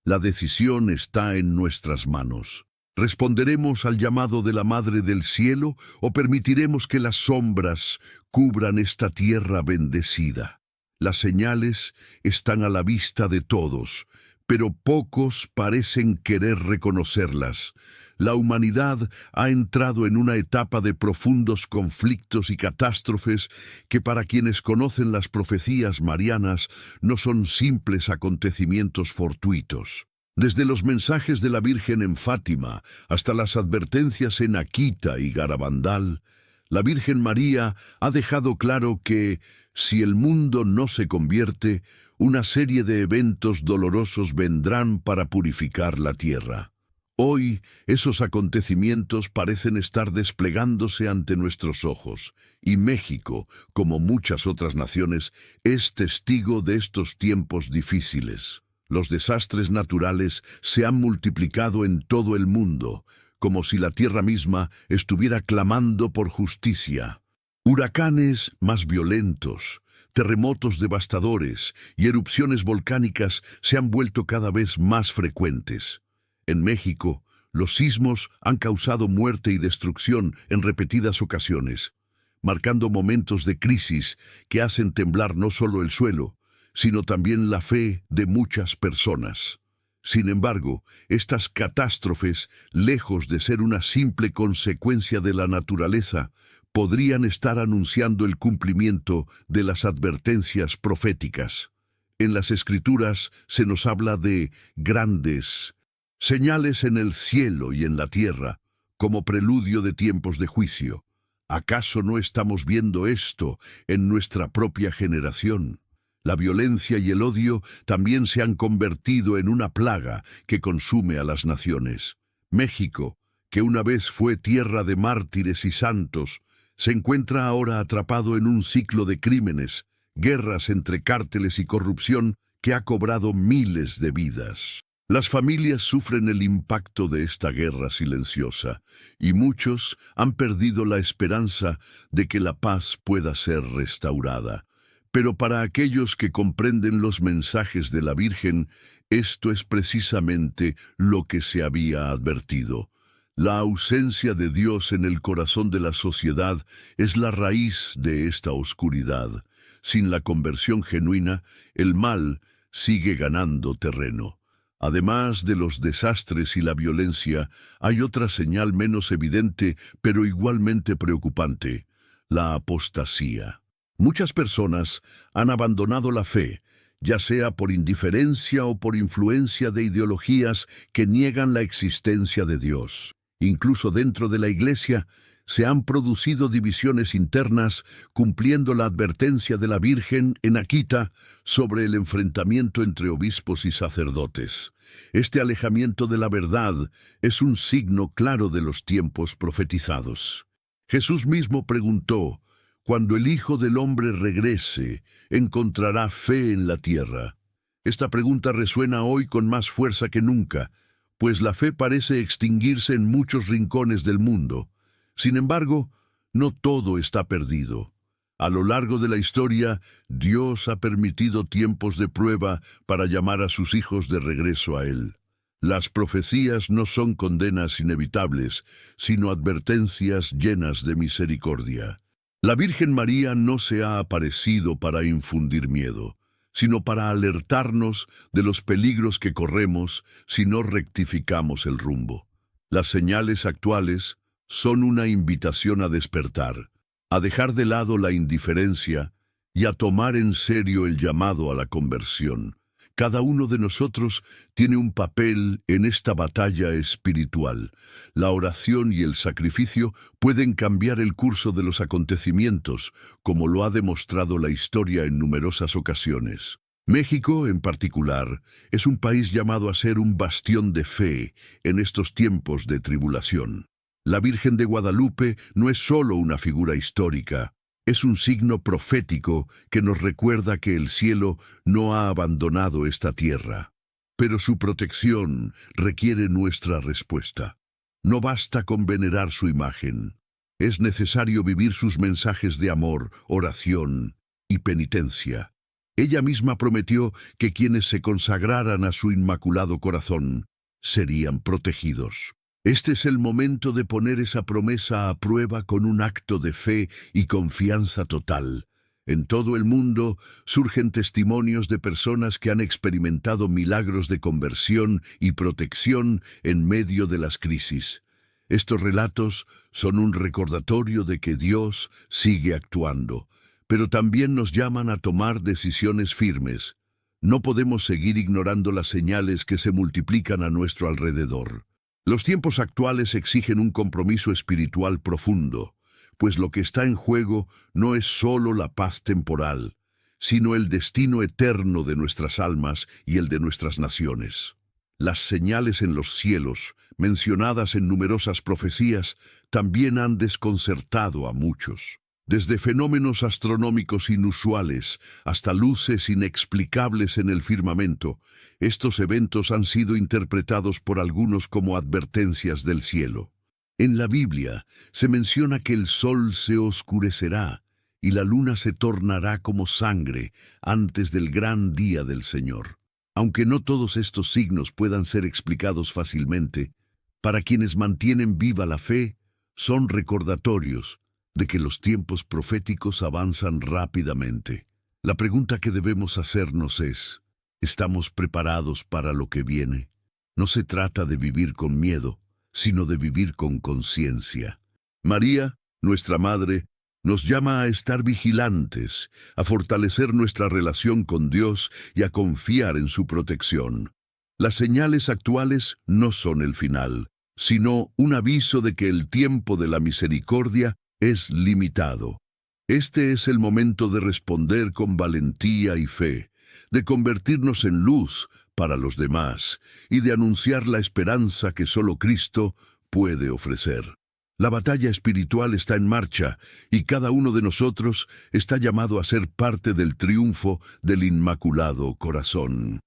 La decisión está en nuestras manos. ¿Responderemos al llamado de la Madre del Cielo o permitiremos que las sombras cubran esta tierra bendecida? Las señales están a la vista de todos, pero pocos parecen querer reconocerlas. La humanidad ha entrado en una etapa de profundos conflictos y catástrofes que para quienes conocen las profecías marianas no son simples acontecimientos fortuitos. Desde los mensajes de la Virgen en Fátima hasta las advertencias en Akita y Garabandal, la Virgen María ha dejado claro que, si el mundo no se convierte, una serie de eventos dolorosos vendrán para purificar la tierra. Hoy, esos acontecimientos parecen estar desplegándose ante nuestros ojos, y México, como muchas otras naciones, es testigo de estos tiempos difíciles. Los desastres naturales se han multiplicado en todo el mundo, como si la tierra misma estuviera clamando por justicia. Huracanes más violentos, terremotos devastadores y erupciones volcánicas se han vuelto cada vez más frecuentes. En México, los sismos han causado muerte y destrucción en repetidas ocasiones, marcando momentos de crisis que hacen temblar no solo el suelo, sino también la fe de muchas personas. Sin embargo, estas catástrofes, lejos de ser una simple consecuencia de la naturaleza, podrían estar anunciando el cumplimiento de las advertencias proféticas. En las Escrituras se nos habla de grandes señales en el cielo y en la tierra, como preludio de tiempos de juicio. ¿Acaso no estamos viendo esto en nuestra propia generación? La violencia y el odio también se han convertido en una plaga que consume a las naciones. México, que una vez fue tierra de mártires y santos, se encuentra ahora atrapado en un ciclo de crímenes, guerras entre cárteles y corrupción que ha cobrado miles de vidas. Las familias sufren el impacto de esta guerra silenciosa, y muchos han perdido la esperanza de que la paz pueda ser restaurada. Pero para aquellos que comprenden los mensajes de la Virgen, esto es precisamente lo que se había advertido. La ausencia de Dios en el corazón de la sociedad es la raíz de esta oscuridad. Sin la conversión genuina, el mal sigue ganando terreno. Además de los desastres y la violencia, hay otra señal menos evidente, pero igualmente preocupante: la apostasía. Muchas personas han abandonado la fe, ya sea por indiferencia o por influencia de ideologías que niegan la existencia de Dios. Incluso dentro de la Iglesia se han producido divisiones internas, cumpliendo la advertencia de la Virgen en Akita sobre el enfrentamiento entre obispos y sacerdotes. Este alejamiento de la verdad es un signo claro de los tiempos profetizados. Jesús mismo preguntó: «Cuando el Hijo del Hombre regrese, ¿encontrará fe en la tierra?». Esta pregunta resuena hoy con más fuerza que nunca, pues la fe parece extinguirse en muchos rincones del mundo. Sin embargo, no todo está perdido. A lo largo de la historia, Dios ha permitido tiempos de prueba para llamar a sus hijos de regreso a Él. Las profecías no son condenas inevitables, sino advertencias llenas de misericordia. La Virgen María no se ha aparecido para infundir miedo, sino para alertarnos de los peligros que corremos si no rectificamos el rumbo. Las señales actuales son una invitación a despertar, a dejar de lado la indiferencia y a tomar en serio el llamado a la conversión. Cada uno de nosotros tiene un papel en esta batalla espiritual. La oración y el sacrificio pueden cambiar el curso de los acontecimientos, como lo ha demostrado la historia en numerosas ocasiones. México, en particular, es un país llamado a ser un bastión de fe en estos tiempos de tribulación. La Virgen de Guadalupe no es solo una figura histórica, es un signo profético que nos recuerda que el cielo no ha abandonado esta tierra. Pero su protección requiere nuestra respuesta. No basta con venerar su imagen. Es necesario vivir sus mensajes de amor, oración y penitencia. Ella misma prometió que quienes se consagraran a su inmaculado corazón serían protegidos. Este es el momento de poner esa promesa a prueba con un acto de fe y confianza total. En todo el mundo surgen testimonios de personas que han experimentado milagros de conversión y protección en medio de las crisis. Estos relatos son un recordatorio de que Dios sigue actuando, pero también nos llaman a tomar decisiones firmes. No podemos seguir ignorando las señales que se multiplican a nuestro alrededor. Los tiempos actuales exigen un compromiso espiritual profundo, pues lo que está en juego no es solo la paz temporal, sino el destino eterno de nuestras almas y el de nuestras naciones. Las señales en los cielos, mencionadas en numerosas profecías, también han desconcertado a muchos. Desde fenómenos astronómicos inusuales hasta luces inexplicables en el firmamento, estos eventos han sido interpretados por algunos como advertencias del cielo. En la Biblia se menciona que el sol se oscurecerá y la luna se tornará como sangre antes del gran día del Señor. Aunque no todos estos signos puedan ser explicados fácilmente, para quienes mantienen viva la fe, son recordatorios de que los tiempos proféticos avanzan rápidamente. La pregunta que debemos hacernos es, ¿estamos preparados para lo que viene? No se trata de vivir con miedo, sino de vivir con conciencia. María, nuestra Madre, nos llama a estar vigilantes, a fortalecer nuestra relación con Dios y a confiar en su protección. Las señales actuales no son el final, sino un aviso de que el tiempo de la misericordia es limitado. Este es el momento de responder con valentía y fe, de convertirnos en luz para los demás y de anunciar la esperanza que solo Cristo puede ofrecer. La batalla espiritual está en marcha y cada uno de nosotros está llamado a ser parte del triunfo del Inmaculado Corazón.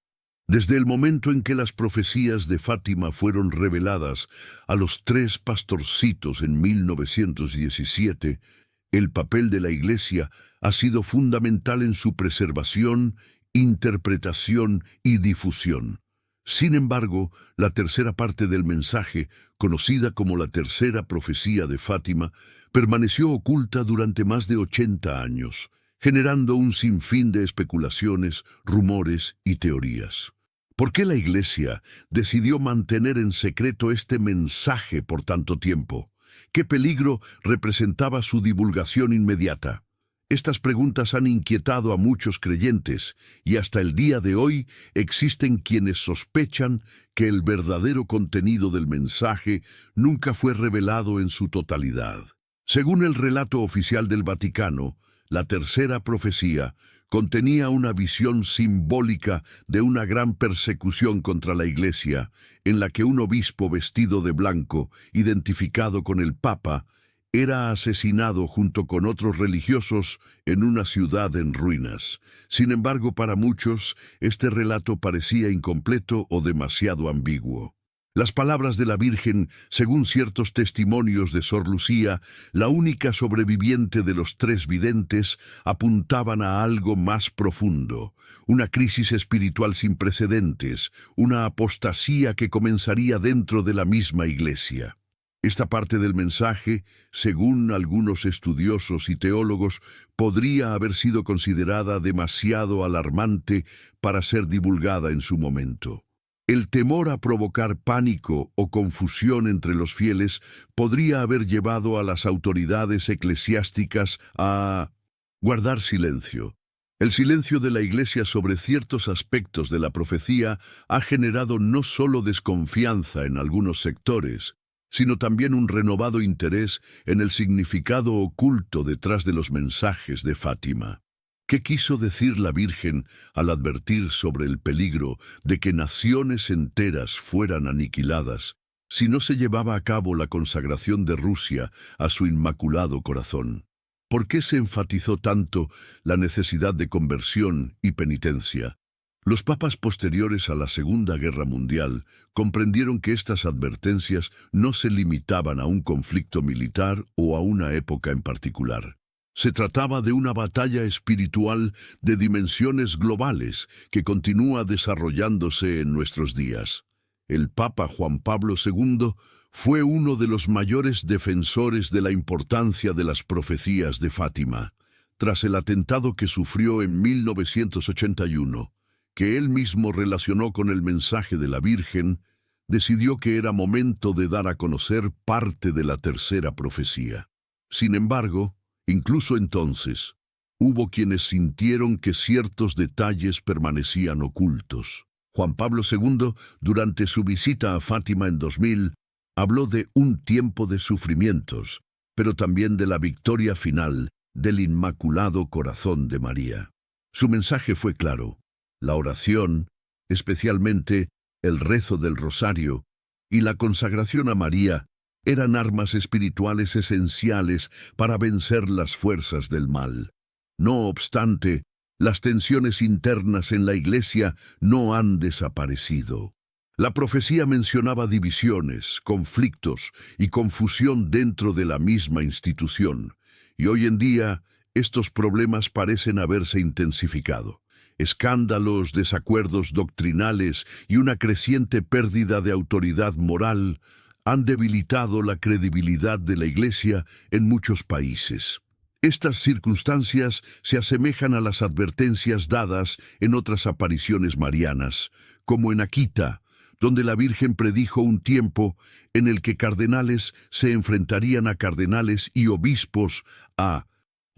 Desde el momento en que las profecías de Fátima fueron reveladas a los 3 pastorcitos en 1917, el papel de la Iglesia ha sido fundamental en su preservación, interpretación y difusión. Sin embargo, la tercera parte del mensaje, conocida como la tercera profecía de Fátima, permaneció oculta durante más de 80 años, generando un sinfín de especulaciones, rumores y teorías. ¿Por qué la Iglesia decidió mantener en secreto este mensaje por tanto tiempo? ¿Qué peligro representaba su divulgación inmediata? Estas preguntas han inquietado a muchos creyentes y hasta el día de hoy existen quienes sospechan que el verdadero contenido del mensaje nunca fue revelado en su totalidad. Según el relato oficial del Vaticano, la tercera profecía contenía una visión simbólica de una gran persecución contra la Iglesia, en la que un obispo vestido de blanco, identificado con el Papa, era asesinado junto con otros religiosos en una ciudad en ruinas. Sin embargo, para muchos, este relato parecía incompleto o demasiado ambiguo. Las palabras de la Virgen, según ciertos testimonios de Sor Lucía, la única sobreviviente de los tres videntes, apuntaban a algo más profundo, una crisis espiritual sin precedentes, una apostasía que comenzaría dentro de la misma Iglesia. Esta parte del mensaje, según algunos estudiosos y teólogos, podría haber sido considerada demasiado alarmante para ser divulgada en su momento. El temor a provocar pánico o confusión entre los fieles podría haber llevado a las autoridades eclesiásticas a guardar silencio. El silencio de la Iglesia sobre ciertos aspectos de la profecía ha generado no solo desconfianza en algunos sectores, sino también un renovado interés en el significado oculto detrás de los mensajes de Fátima. ¿Qué quiso decir la Virgen al advertir sobre el peligro de que naciones enteras fueran aniquiladas si no se llevaba a cabo la consagración de Rusia a su Inmaculado Corazón? ¿Por qué se enfatizó tanto la necesidad de conversión y penitencia? Los papas posteriores a la Segunda Guerra Mundial comprendieron que estas advertencias no se limitaban a un conflicto militar o a una época en particular. Se trataba de una batalla espiritual de dimensiones globales que continúa desarrollándose en nuestros días. El Papa Juan Pablo II fue uno de los mayores defensores de la importancia de las profecías de Fátima. Tras el atentado que sufrió en 1981, que él mismo relacionó con el mensaje de la Virgen, decidió que era momento de dar a conocer parte de la tercera profecía. Sin embargo, incluso entonces, hubo quienes sintieron que ciertos detalles permanecían ocultos. Juan Pablo II, durante su visita a Fátima en 2000, habló de un tiempo de sufrimientos, pero también de la victoria final del Inmaculado Corazón de María. Su mensaje fue claro: la oración, especialmente el rezo del rosario, y la consagración a María, eran armas espirituales esenciales para vencer las fuerzas del mal. No obstante, las tensiones internas en la Iglesia no han desaparecido. La profecía mencionaba divisiones, conflictos y confusión dentro de la misma institución, y hoy en día estos problemas parecen haberse intensificado. Escándalos, desacuerdos doctrinales y una creciente pérdida de autoridad moral han debilitado la credibilidad de la Iglesia en muchos países. Estas circunstancias se asemejan a las advertencias dadas en otras apariciones marianas, como en Akita, donde la Virgen predijo un tiempo en el que cardenales se enfrentarían a cardenales y obispos a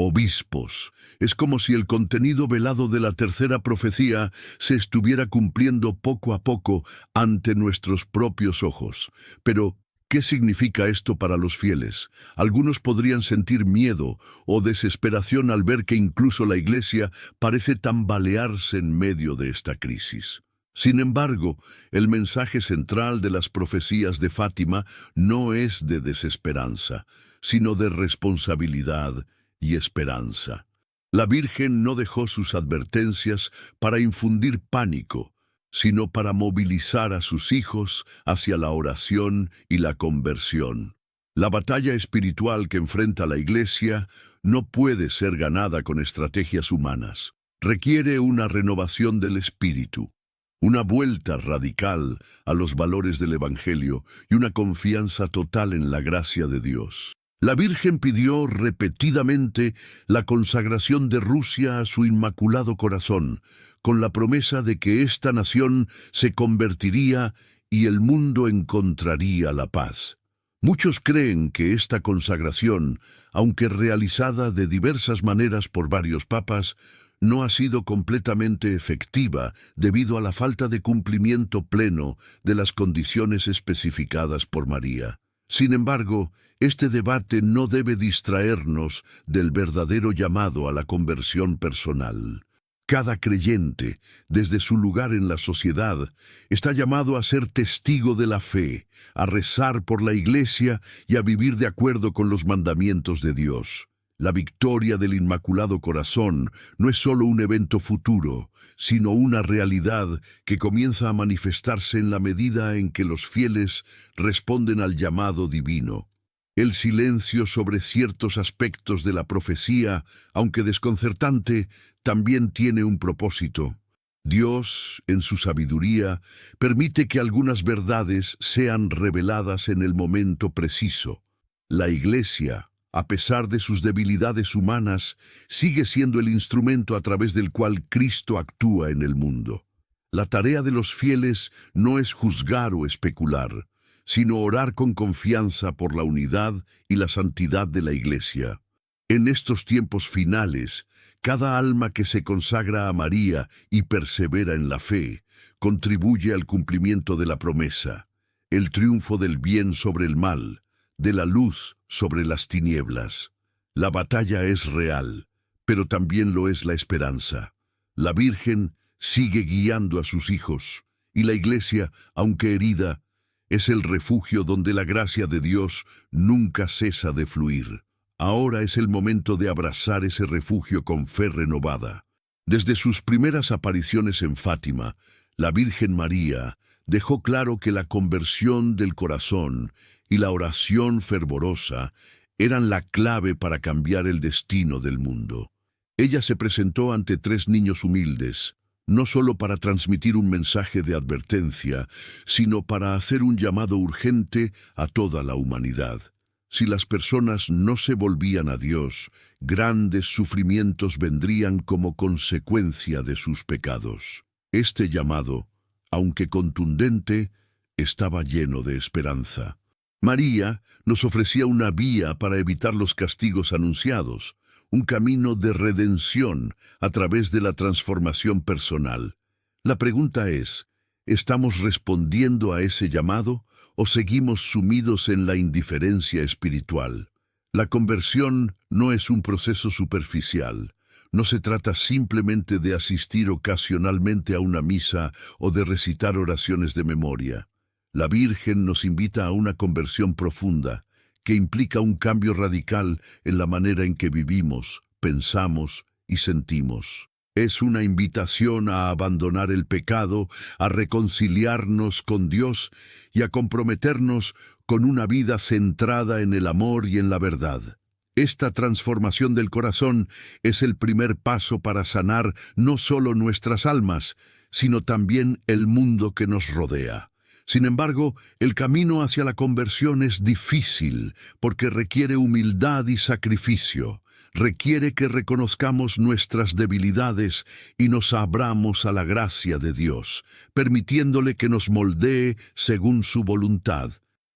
obispos. Es como si el contenido velado de la tercera profecía se estuviera cumpliendo poco a poco ante nuestros propios ojos. Pero, ¿qué significa esto para los fieles? Algunos podrían sentir miedo o desesperación al ver que incluso la Iglesia parece tambalearse en medio de esta crisis. Sin embargo, el mensaje central de las profecías de Fátima no es de desesperanza, sino de responsabilidad y esperanza. La Virgen no dejó sus advertencias para infundir pánico, sino para movilizar a sus hijos hacia la oración y la conversión. La batalla espiritual que enfrenta la Iglesia no puede ser ganada con estrategias humanas. Requiere una renovación del espíritu, una vuelta radical a los valores del Evangelio y una confianza total en la gracia de Dios. La Virgen pidió repetidamente la consagración de Rusia a su Inmaculado Corazón, con la promesa de que esta nación se convertiría y el mundo encontraría la paz. Muchos creen que esta consagración, aunque realizada de diversas maneras por varios papas, no ha sido completamente efectiva debido a la falta de cumplimiento pleno de las condiciones especificadas por María. Sin embargo, este debate no debe distraernos del verdadero llamado a la conversión personal. Cada creyente, desde su lugar en la sociedad, está llamado a ser testigo de la fe, a rezar por la Iglesia y a vivir de acuerdo con los mandamientos de Dios. La victoria del Inmaculado Corazón no es solo un evento futuro, sino una realidad que comienza a manifestarse en la medida en que los fieles responden al llamado divino. El silencio sobre ciertos aspectos de la profecía, aunque desconcertante, también tiene un propósito. Dios, en su sabiduría, permite que algunas verdades sean reveladas en el momento preciso. La Iglesia, a pesar de sus debilidades humanas, sigue siendo el instrumento a través del cual Cristo actúa en el mundo. La tarea de los fieles no es juzgar o especular, sino orar con confianza por la unidad y la santidad de la Iglesia. En estos tiempos finales, cada alma que se consagra a María y persevera en la fe, contribuye al cumplimiento de la promesa, el triunfo del bien sobre el mal, de la luz sobre las tinieblas. La batalla es real, pero también lo es la esperanza. La Virgen sigue guiando a sus hijos, y la Iglesia, aunque herida, es el refugio donde la gracia de Dios nunca cesa de fluir. Ahora es el momento de abrazar ese refugio con fe renovada. Desde sus primeras apariciones en Fátima, la Virgen María dejó claro que la conversión del corazón y la oración fervorosa eran la clave para cambiar el destino del mundo. Ella se presentó ante 3 niños humildes, no solo para transmitir un mensaje de advertencia, sino para hacer un llamado urgente a toda la humanidad. Si las personas no se volvían a Dios, grandes sufrimientos vendrían como consecuencia de sus pecados. Este llamado, aunque contundente, estaba lleno de esperanza. María nos ofrecía una vía para evitar los castigos anunciados, un camino de redención a través de la transformación personal. La pregunta es, ¿estamos respondiendo a ese llamado o seguimos sumidos en la indiferencia espiritual? La conversión no es un proceso superficial. No se trata simplemente de asistir ocasionalmente a una misa o de recitar oraciones de memoria. La Virgen nos invita a una conversión profunda, que implica un cambio radical en la manera en que vivimos, pensamos y sentimos. Es una invitación a abandonar el pecado, a reconciliarnos con Dios y a comprometernos con una vida centrada en el amor y en la verdad. Esta transformación del corazón es el primer paso para sanar no solo nuestras almas, sino también el mundo que nos rodea. Sin embargo, el camino hacia la conversión es difícil porque requiere humildad y sacrificio. Requiere que reconozcamos nuestras debilidades y nos abramos a la gracia de Dios, permitiéndole que nos moldee según su voluntad.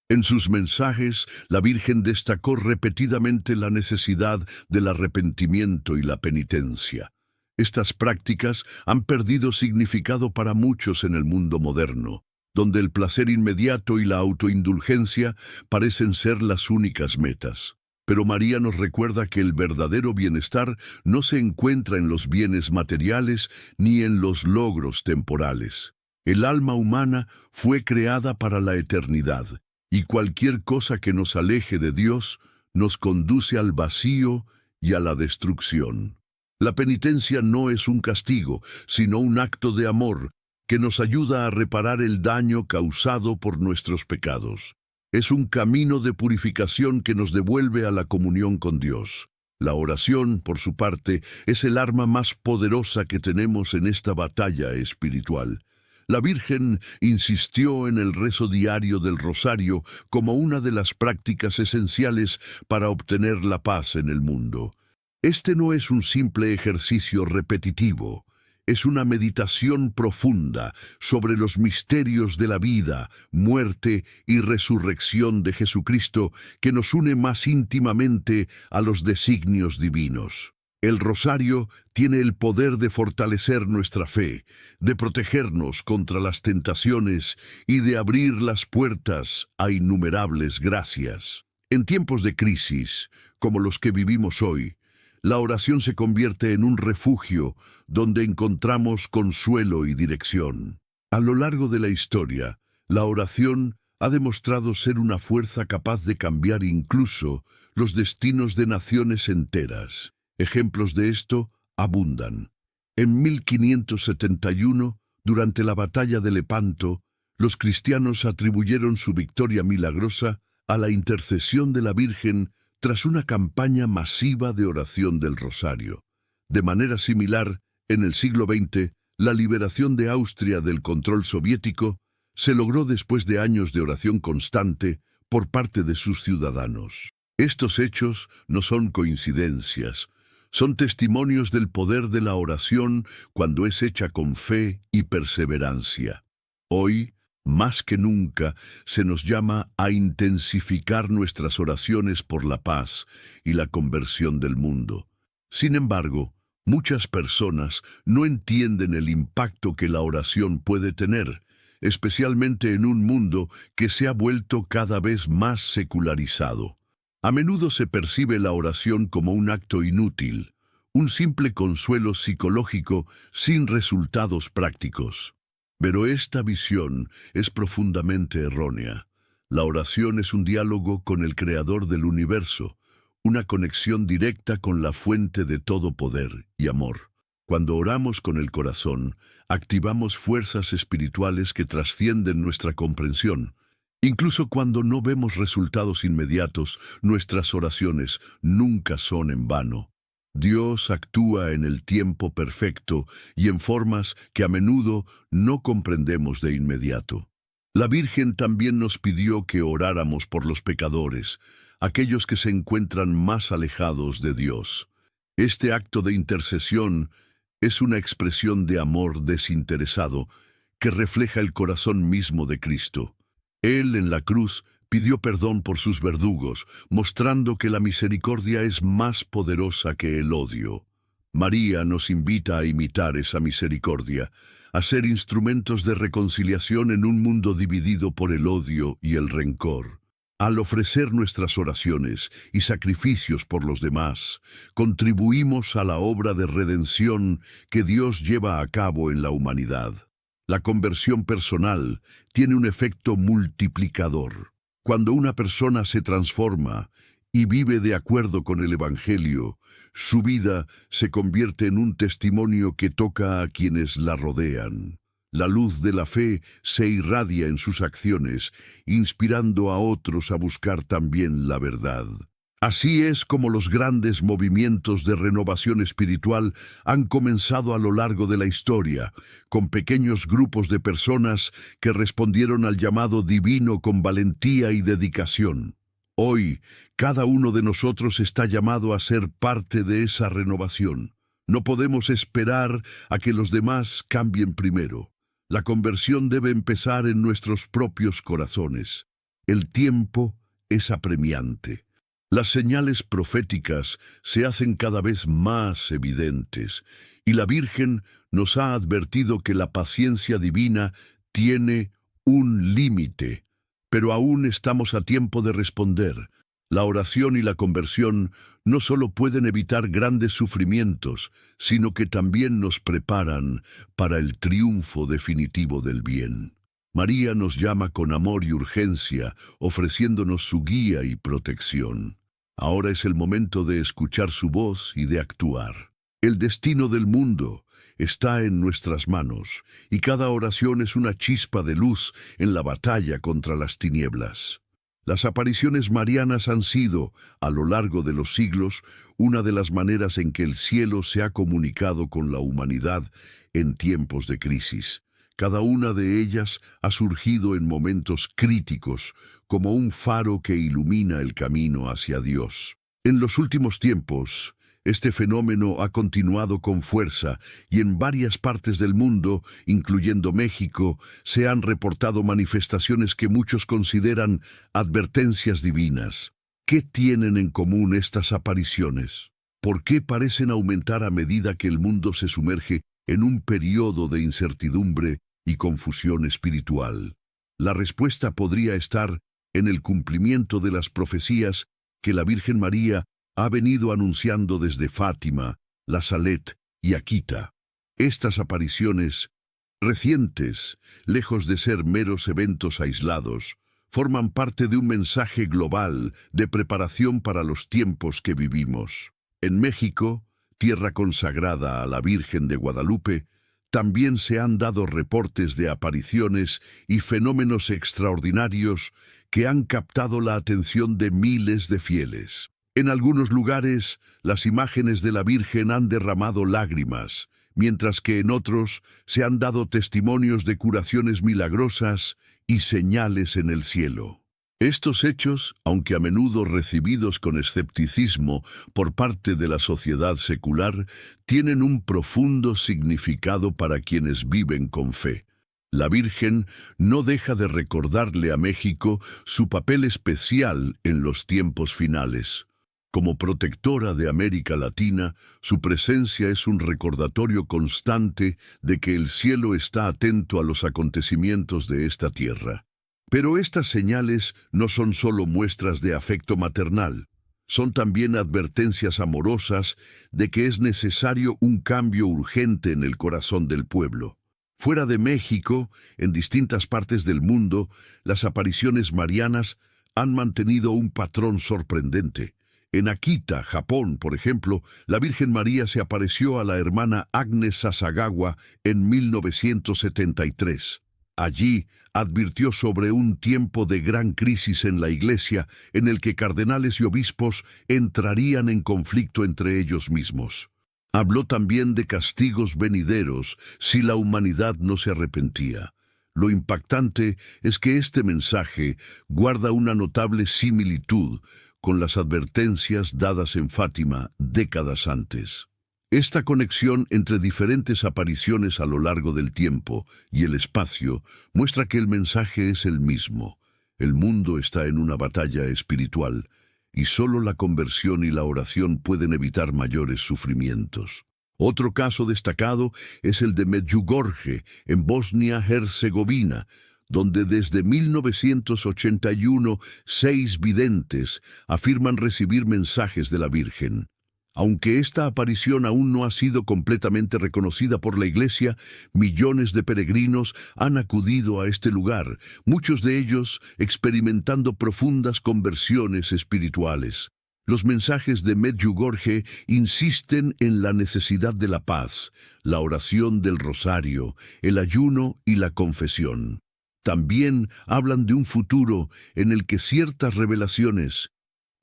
En sus mensajes, la Virgen destacó repetidamente la necesidad del arrepentimiento y la penitencia. Estas prácticas han perdido significado para muchos en el mundo moderno, donde el placer inmediato y la autoindulgencia parecen ser las únicas metas. Pero María nos recuerda que el verdadero bienestar no se encuentra en los bienes materiales ni en los logros temporales. El alma humana fue creada para la eternidad, y cualquier cosa que nos aleje de Dios nos conduce al vacío y a la destrucción. La penitencia no es un castigo, sino un acto de amor que nos ayuda a reparar el daño causado por nuestros pecados. Es un camino de purificación que nos devuelve a la comunión con Dios. La oración, por su parte, es el arma más poderosa que tenemos en esta batalla espiritual. La Virgen insistió en el rezo diario del rosario como una de las prácticas esenciales para obtener la paz en el mundo. Este no es un simple ejercicio repetitivo. Es una meditación profunda sobre los misterios de la vida, muerte y resurrección de Jesucristo que nos une más íntimamente a los designios divinos. El rosario tiene el poder de fortalecer nuestra fe, de protegernos contra las tentaciones y de abrir las puertas a innumerables gracias. En tiempos de crisis, como los que vivimos hoy, la oración se convierte en un refugio donde encontramos consuelo y dirección. A lo largo de la historia, la oración ha demostrado ser una fuerza capaz de cambiar incluso los destinos de naciones enteras. Ejemplos de esto abundan. En 1571, durante la batalla de Lepanto, los cristianos atribuyeron su victoria milagrosa a la intercesión de la Virgen tras una campaña masiva de oración del Rosario. De manera similar, en el siglo XX, la liberación de Austria del control soviético se logró después de años de oración constante por parte de sus ciudadanos. Estos hechos no son coincidencias, son testimonios del poder de la oración cuando es hecha con fe y perseverancia. Hoy, más que nunca, se nos llama a intensificar nuestras oraciones por la paz y la conversión del mundo. Sin embargo, muchas personas no entienden el impacto que la oración puede tener, especialmente en un mundo que se ha vuelto cada vez más secularizado. A menudo se percibe la oración como un acto inútil, un simple consuelo psicológico sin resultados prácticos. Pero esta visión es profundamente errónea. La oración es un diálogo con el Creador del universo, una conexión directa con la fuente de todo poder y amor. Cuando oramos con el corazón, activamos fuerzas espirituales que trascienden nuestra comprensión. Incluso cuando no vemos resultados inmediatos, nuestras oraciones nunca son en vano. Dios actúa en el tiempo perfecto y en formas que a menudo no comprendemos de inmediato. La Virgen también nos pidió que oráramos por los pecadores, aquellos que se encuentran más alejados de Dios. Este acto de intercesión es una expresión de amor desinteresado que refleja el corazón mismo de Cristo. Él en la cruz pidió perdón por sus verdugos, mostrando que la misericordia es más poderosa que el odio. María nos invita a imitar esa misericordia, a ser instrumentos de reconciliación en un mundo dividido por el odio y el rencor. Al ofrecer nuestras oraciones y sacrificios por los demás, contribuimos a la obra de redención que Dios lleva a cabo en la humanidad. La conversión personal tiene un efecto multiplicador. Cuando una persona se transforma y vive de acuerdo con el Evangelio, su vida se convierte en un testimonio que toca a quienes la rodean. La luz de la fe se irradia en sus acciones, inspirando a otros a buscar también la verdad. Así es como los grandes movimientos de renovación espiritual han comenzado a lo largo de la historia, con pequeños grupos de personas que respondieron al llamado divino con valentía y dedicación. Hoy, cada uno de nosotros está llamado a ser parte de esa renovación. No podemos esperar a que los demás cambien primero. La conversión debe empezar en nuestros propios corazones. El tiempo es apremiante. Las señales proféticas se hacen cada vez más evidentes, y la Virgen nos ha advertido que la paciencia divina tiene un límite, pero aún estamos a tiempo de responder. La oración y la conversión no solo pueden evitar grandes sufrimientos, sino que también nos preparan para el triunfo definitivo del bien. María nos llama con amor y urgencia, ofreciéndonos su guía y protección. Ahora es el momento de escuchar su voz y de actuar. El destino del mundo está en nuestras manos, y cada oración es una chispa de luz en la batalla contra las tinieblas. Las apariciones marianas han sido, a lo largo de los siglos, una de las maneras en que el cielo se ha comunicado con la humanidad en tiempos de crisis. Cada una de ellas ha surgido en momentos críticos, como un faro que ilumina el camino hacia Dios. En los últimos tiempos, este fenómeno ha continuado con fuerza y en varias partes del mundo, incluyendo México, se han reportado manifestaciones que muchos consideran advertencias divinas. ¿Qué tienen en común estas apariciones? ¿Por qué parecen aumentar a medida que el mundo se sumerge en un periodo de incertidumbre y confusión espiritual? La respuesta podría estar en el cumplimiento de las profecías que la Virgen María ha venido anunciando desde Fátima, La Salette y Akita. Estas apariciones, recientes, lejos de ser meros eventos aislados, forman parte de un mensaje global de preparación para los tiempos que vivimos. En México, tierra consagrada a la Virgen de Guadalupe, también se han dado reportes de apariciones y fenómenos extraordinarios que han captado la atención de miles de fieles. En algunos lugares, las imágenes de la Virgen han derramado lágrimas, mientras que en otros se han dado testimonios de curaciones milagrosas y señales en el cielo. Estos hechos, aunque a menudo recibidos con escepticismo por parte de la sociedad secular, tienen un profundo significado para quienes viven con fe. La Virgen no deja de recordarle a México su papel especial en los tiempos finales. Como protectora de América Latina, su presencia es un recordatorio constante de que el cielo está atento a los acontecimientos de esta tierra. Pero estas señales no son solo muestras de afecto maternal, son también advertencias amorosas de que es necesario un cambio urgente en el corazón del pueblo. Fuera de México, en distintas partes del mundo, las apariciones marianas han mantenido un patrón sorprendente. En Akita, Japón, por ejemplo, la Virgen María se apareció a la hermana Agnes Sasagawa en 1973. Allí advirtió sobre un tiempo de gran crisis en la Iglesia en el que cardenales y obispos entrarían en conflicto entre ellos mismos. Habló también de castigos venideros si la humanidad no se arrepentía. Lo impactante es que este mensaje guarda una notable similitud con las advertencias dadas en Fátima décadas antes. Esta conexión entre diferentes apariciones a lo largo del tiempo y el espacio muestra que el mensaje es el mismo. El mundo está en una batalla espiritual y solo la conversión y la oración pueden evitar mayores sufrimientos. Otro caso destacado es el de Medjugorje, en Bosnia-Herzegovina, donde desde 1981 6 videntes afirman recibir mensajes de la Virgen. Aunque esta aparición aún no ha sido completamente reconocida por la Iglesia, millones de peregrinos han acudido a este lugar, muchos de ellos experimentando profundas conversiones espirituales. Los mensajes de Medjugorje insisten en la necesidad de la paz, la oración del rosario, el ayuno y la confesión. También hablan de un futuro en el que ciertas revelaciones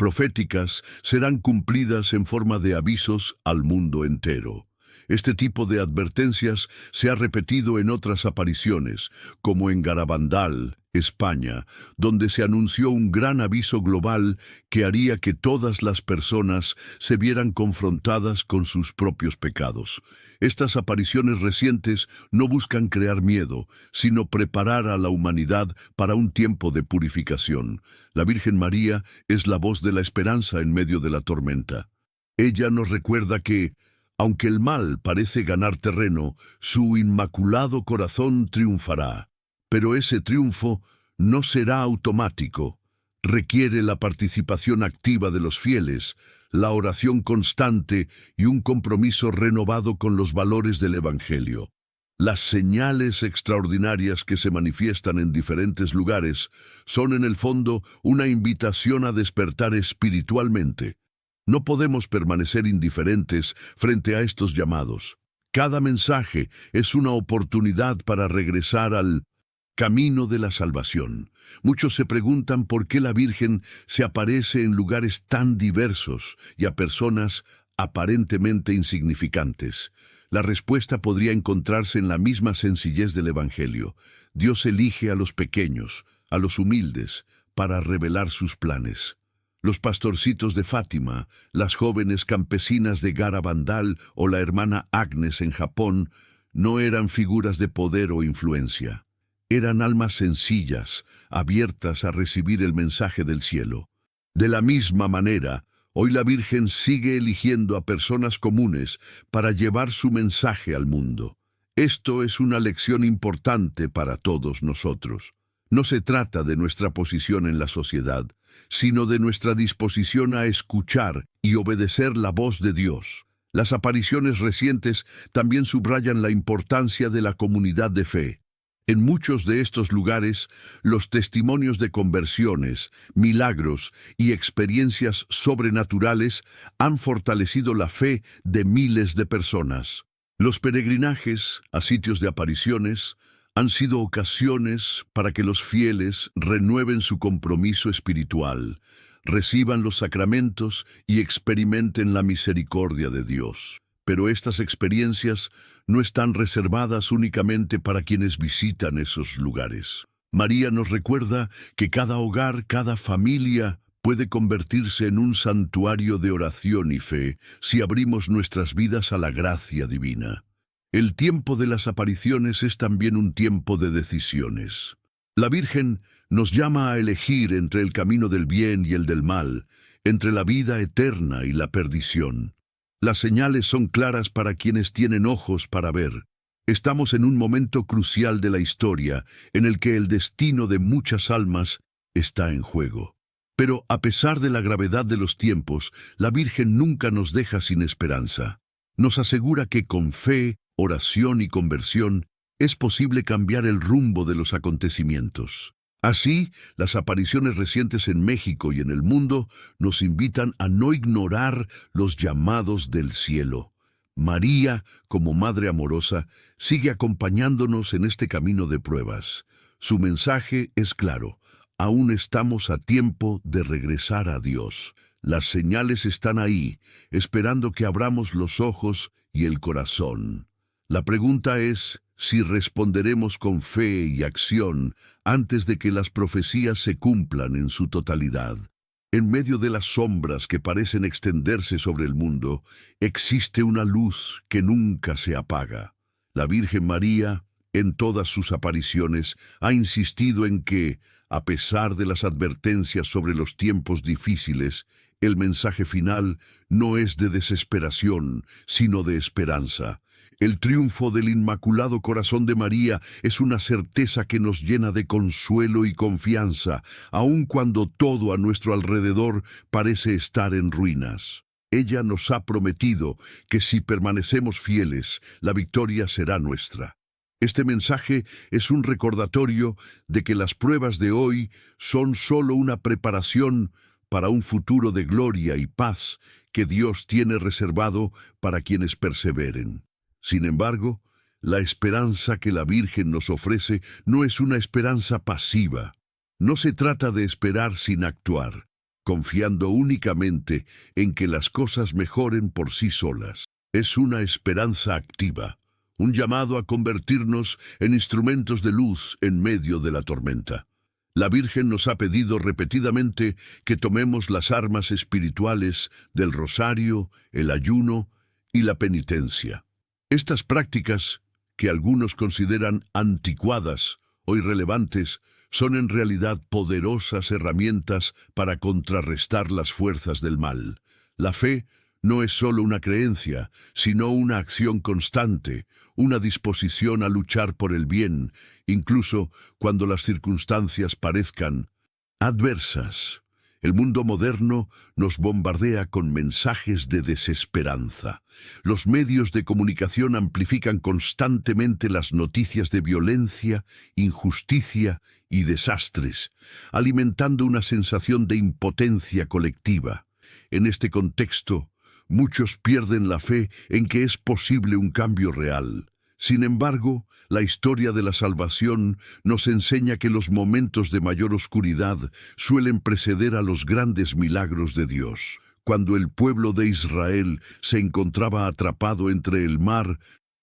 proféticas serán cumplidas en forma de avisos al mundo entero. Este tipo de advertencias se ha repetido en otras apariciones, como en Garabandal, España, donde se anunció un gran aviso global que haría que todas las personas se vieran confrontadas con sus propios pecados. Estas apariciones recientes no buscan crear miedo, sino preparar a la humanidad para un tiempo de purificación. La Virgen María es la voz de la esperanza en medio de la tormenta. Ella nos recuerda que, aunque el mal parece ganar terreno, su inmaculado corazón triunfará. Pero ese triunfo no será automático. Requiere la participación activa de los fieles, la oración constante y un compromiso renovado con los valores del Evangelio. Las señales extraordinarias que se manifiestan en diferentes lugares son en el fondo una invitación a despertar espiritualmente. No podemos permanecer indiferentes frente a estos llamados. Cada mensaje es una oportunidad para regresar al camino de la salvación. Muchos se preguntan por qué la Virgen se aparece en lugares tan diversos y a personas aparentemente insignificantes. La respuesta podría encontrarse en la misma sencillez del Evangelio. Dios elige a los pequeños, a los humildes, para revelar sus planes. Los pastorcitos de Fátima, las jóvenes campesinas de Garabandal o la hermana Agnes en Japón no eran figuras de poder o influencia. Eran almas sencillas, abiertas a recibir el mensaje del cielo. De la misma manera, hoy la Virgen sigue eligiendo a personas comunes para llevar su mensaje al mundo. Esto es una lección importante para todos nosotros. No se trata de nuestra posición en la sociedad, sino de nuestra disposición a escuchar y obedecer la voz de Dios. Las apariciones recientes también subrayan la importancia de la comunidad de fe. En muchos de estos lugares, los testimonios de conversiones, milagros y experiencias sobrenaturales han fortalecido la fe de miles de personas. Los peregrinajes a sitios de apariciones han sido ocasiones para que los fieles renueven su compromiso espiritual, reciban los sacramentos y experimenten la misericordia de Dios. Pero estas experiencias no están reservadas únicamente para quienes visitan esos lugares. María nos recuerda que cada hogar, cada familia puede convertirse en un santuario de oración y fe si abrimos nuestras vidas a la gracia divina. El tiempo de las apariciones es también un tiempo de decisiones. La Virgen nos llama a elegir entre el camino del bien y el del mal, entre la vida eterna y la perdición. Las señales son claras para quienes tienen ojos para ver. Estamos en un momento crucial de la historia en el que el destino de muchas almas está en juego. Pero a pesar de la gravedad de los tiempos, la Virgen nunca nos deja sin esperanza. Nos asegura que con fe, oración y conversión es posible cambiar el rumbo de los acontecimientos. Así, las apariciones recientes en México y en el mundo nos invitan a no ignorar los llamados del cielo. María, como Madre amorosa, sigue acompañándonos en este camino de pruebas. Su mensaje es claro: aún estamos a tiempo de regresar a Dios. Las señales están ahí, esperando que abramos los ojos y el corazón. La pregunta es si responderemos con fe y acción antes de que las profecías se cumplan en su totalidad. En medio de las sombras que parecen extenderse sobre el mundo, existe una luz que nunca se apaga. La Virgen María, en todas sus apariciones, ha insistido en que, a pesar de las advertencias sobre los tiempos difíciles, el mensaje final no es de desesperación, sino de esperanza. El triunfo del Inmaculado Corazón de María es una certeza que nos llena de consuelo y confianza, aun cuando todo a nuestro alrededor parece estar en ruinas. Ella nos ha prometido que si permanecemos fieles, la victoria será nuestra. Este mensaje es un recordatorio de que las pruebas de hoy son solo una preparación para un futuro de gloria y paz que Dios tiene reservado para quienes perseveren. Sin embargo, la esperanza que la Virgen nos ofrece no es una esperanza pasiva. No se trata de esperar sin actuar, confiando únicamente en que las cosas mejoren por sí solas. Es una esperanza activa, un llamado a convertirnos en instrumentos de luz en medio de la tormenta. La Virgen nos ha pedido repetidamente que tomemos las armas espirituales del rosario, el ayuno y la penitencia. Estas prácticas, que algunos consideran anticuadas o irrelevantes, son en realidad poderosas herramientas para contrarrestar las fuerzas del mal. La fe no es solo una creencia, sino una acción constante, una disposición a luchar por el bien, incluso cuando las circunstancias parezcan adversas. El mundo moderno nos bombardea con mensajes de desesperanza. Los medios de comunicación amplifican constantemente las noticias de violencia, injusticia y desastres, alimentando una sensación de impotencia colectiva. En este contexto, muchos pierden la fe en que es posible un cambio real. Sin embargo, la historia de la salvación nos enseña que los momentos de mayor oscuridad suelen preceder a los grandes milagros de Dios. Cuando el pueblo de Israel se encontraba atrapado entre el mar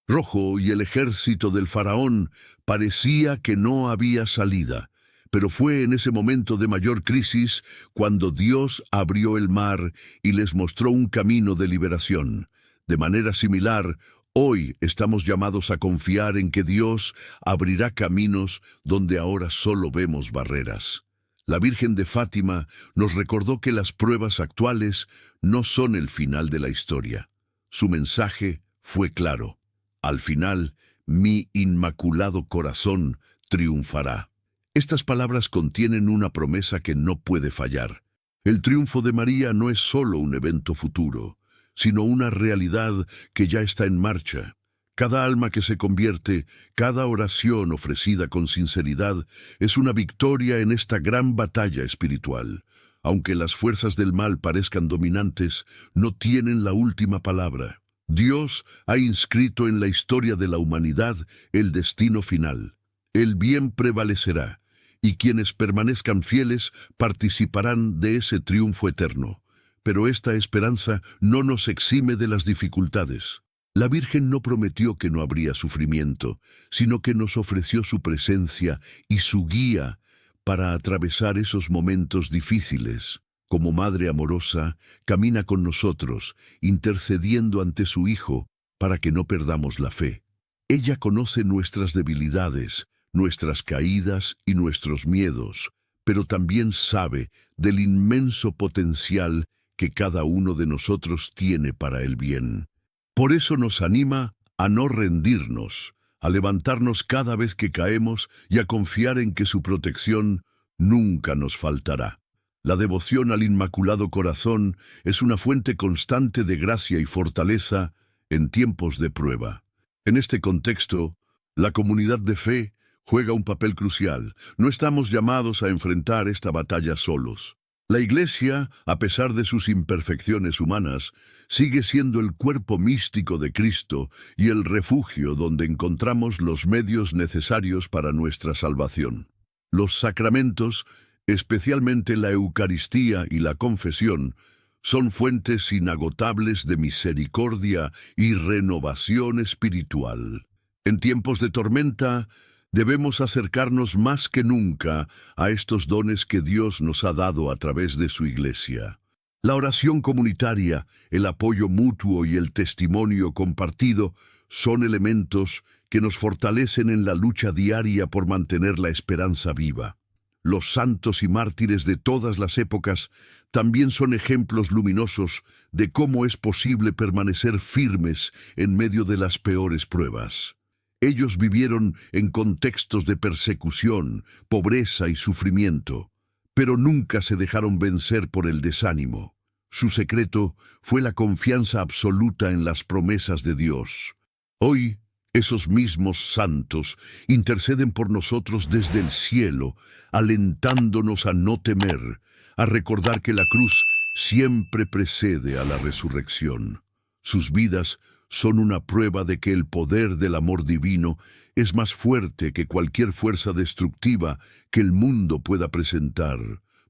Rojo y el ejército del faraón, parecía que no había salida. Pero fue en ese momento de mayor crisis cuando Dios abrió el mar y les mostró un camino de liberación. De manera similar, hoy estamos llamados a confiar en que Dios abrirá caminos donde ahora solo vemos barreras. La Virgen de Fátima nos recordó que las pruebas actuales no son el final de la historia. Su mensaje fue claro: al final, mi inmaculado corazón triunfará. Estas palabras contienen una promesa que no puede fallar. El triunfo de María no es solo un evento futuro, sino una realidad que ya está en marcha. Cada alma que se convierte, cada oración ofrecida con sinceridad, es una victoria en esta gran batalla espiritual. Aunque las fuerzas del mal parezcan dominantes, no tienen la última palabra. Dios ha inscrito en la historia de la humanidad el destino final. El bien prevalecerá, y quienes permanezcan fieles participarán de ese triunfo eterno. Pero esta esperanza no nos exime de las dificultades. La Virgen no prometió que no habría sufrimiento, sino que nos ofreció su presencia y su guía para atravesar esos momentos difíciles. Como Madre amorosa, camina con nosotros, intercediendo ante su Hijo para que no perdamos la fe. Ella conoce nuestras debilidades, nuestras caídas y nuestros miedos, pero también sabe del inmenso potencial que cada uno de nosotros tiene para el bien. Por eso nos anima a no rendirnos, a levantarnos cada vez que caemos y a confiar en que su protección nunca nos faltará. La devoción al Inmaculado Corazón es una fuente constante de gracia y fortaleza en tiempos de prueba. En este contexto, la comunidad de fe juega un papel crucial. No estamos llamados a enfrentar esta batalla solos. La Iglesia, a pesar de sus imperfecciones humanas, sigue siendo el cuerpo místico de Cristo y el refugio donde encontramos los medios necesarios para nuestra salvación. Los sacramentos, especialmente la Eucaristía y la confesión, son fuentes inagotables de misericordia y renovación espiritual. En tiempos de tormenta, debemos acercarnos más que nunca a estos dones que Dios nos ha dado a través de su Iglesia. La oración comunitaria, el apoyo mutuo y el testimonio compartido son elementos que nos fortalecen en la lucha diaria por mantener la esperanza viva. Los santos y mártires de todas las épocas también son ejemplos luminosos de cómo es posible permanecer firmes en medio de las peores pruebas. Ellos vivieron en contextos de persecución, pobreza y sufrimiento, pero nunca se dejaron vencer por el desánimo. Su secreto fue la confianza absoluta en las promesas de Dios. Hoy, esos mismos santos interceden por nosotros desde el cielo, alentándonos a no temer, a recordar que la cruz siempre precede a la resurrección. Sus vidas son una prueba de que el poder del amor divino es más fuerte que cualquier fuerza destructiva que el mundo pueda presentar.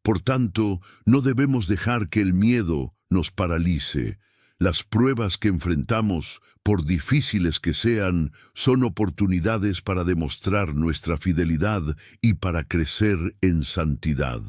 Por tanto, no debemos dejar que el miedo nos paralice. Las pruebas que enfrentamos, por difíciles que sean, son oportunidades para demostrar nuestra fidelidad y para crecer en santidad.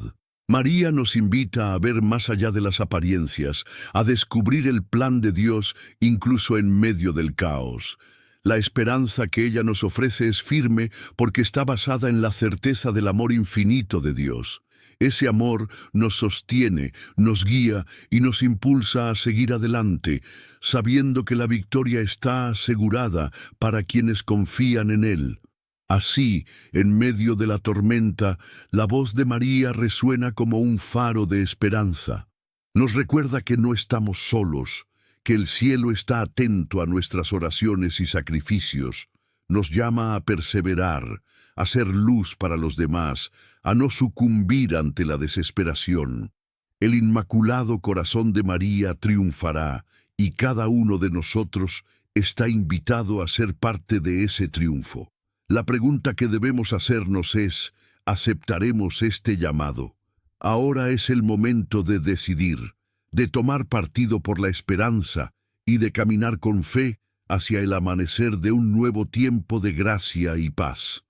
María nos invita a ver más allá de las apariencias, a descubrir el plan de Dios incluso en medio del caos. La esperanza que ella nos ofrece es firme porque está basada en la certeza del amor infinito de Dios. Ese amor nos sostiene, nos guía y nos impulsa a seguir adelante, sabiendo que la victoria está asegurada para quienes confían en Él. Así, en medio de la tormenta, la voz de María resuena como un faro de esperanza. Nos recuerda que no estamos solos, que el cielo está atento a nuestras oraciones y sacrificios. Nos llama a perseverar, a ser luz para los demás, a no sucumbir ante la desesperación. El Inmaculado Corazón de María triunfará, y cada uno de nosotros está invitado a ser parte de ese triunfo. La pregunta que debemos hacernos es, ¿aceptaremos este llamado? Ahora es el momento de decidir, de tomar partido por la esperanza y de caminar con fe hacia el amanecer de un nuevo tiempo de gracia y paz.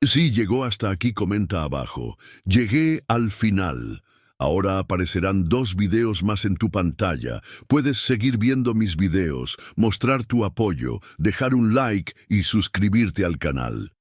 Si llegó hasta aquí, comenta abajo. Llegué al final. Ahora aparecerán 2 videos más en tu pantalla. Puedes seguir viendo mis videos, mostrar tu apoyo, dejar un like y suscribirte al canal.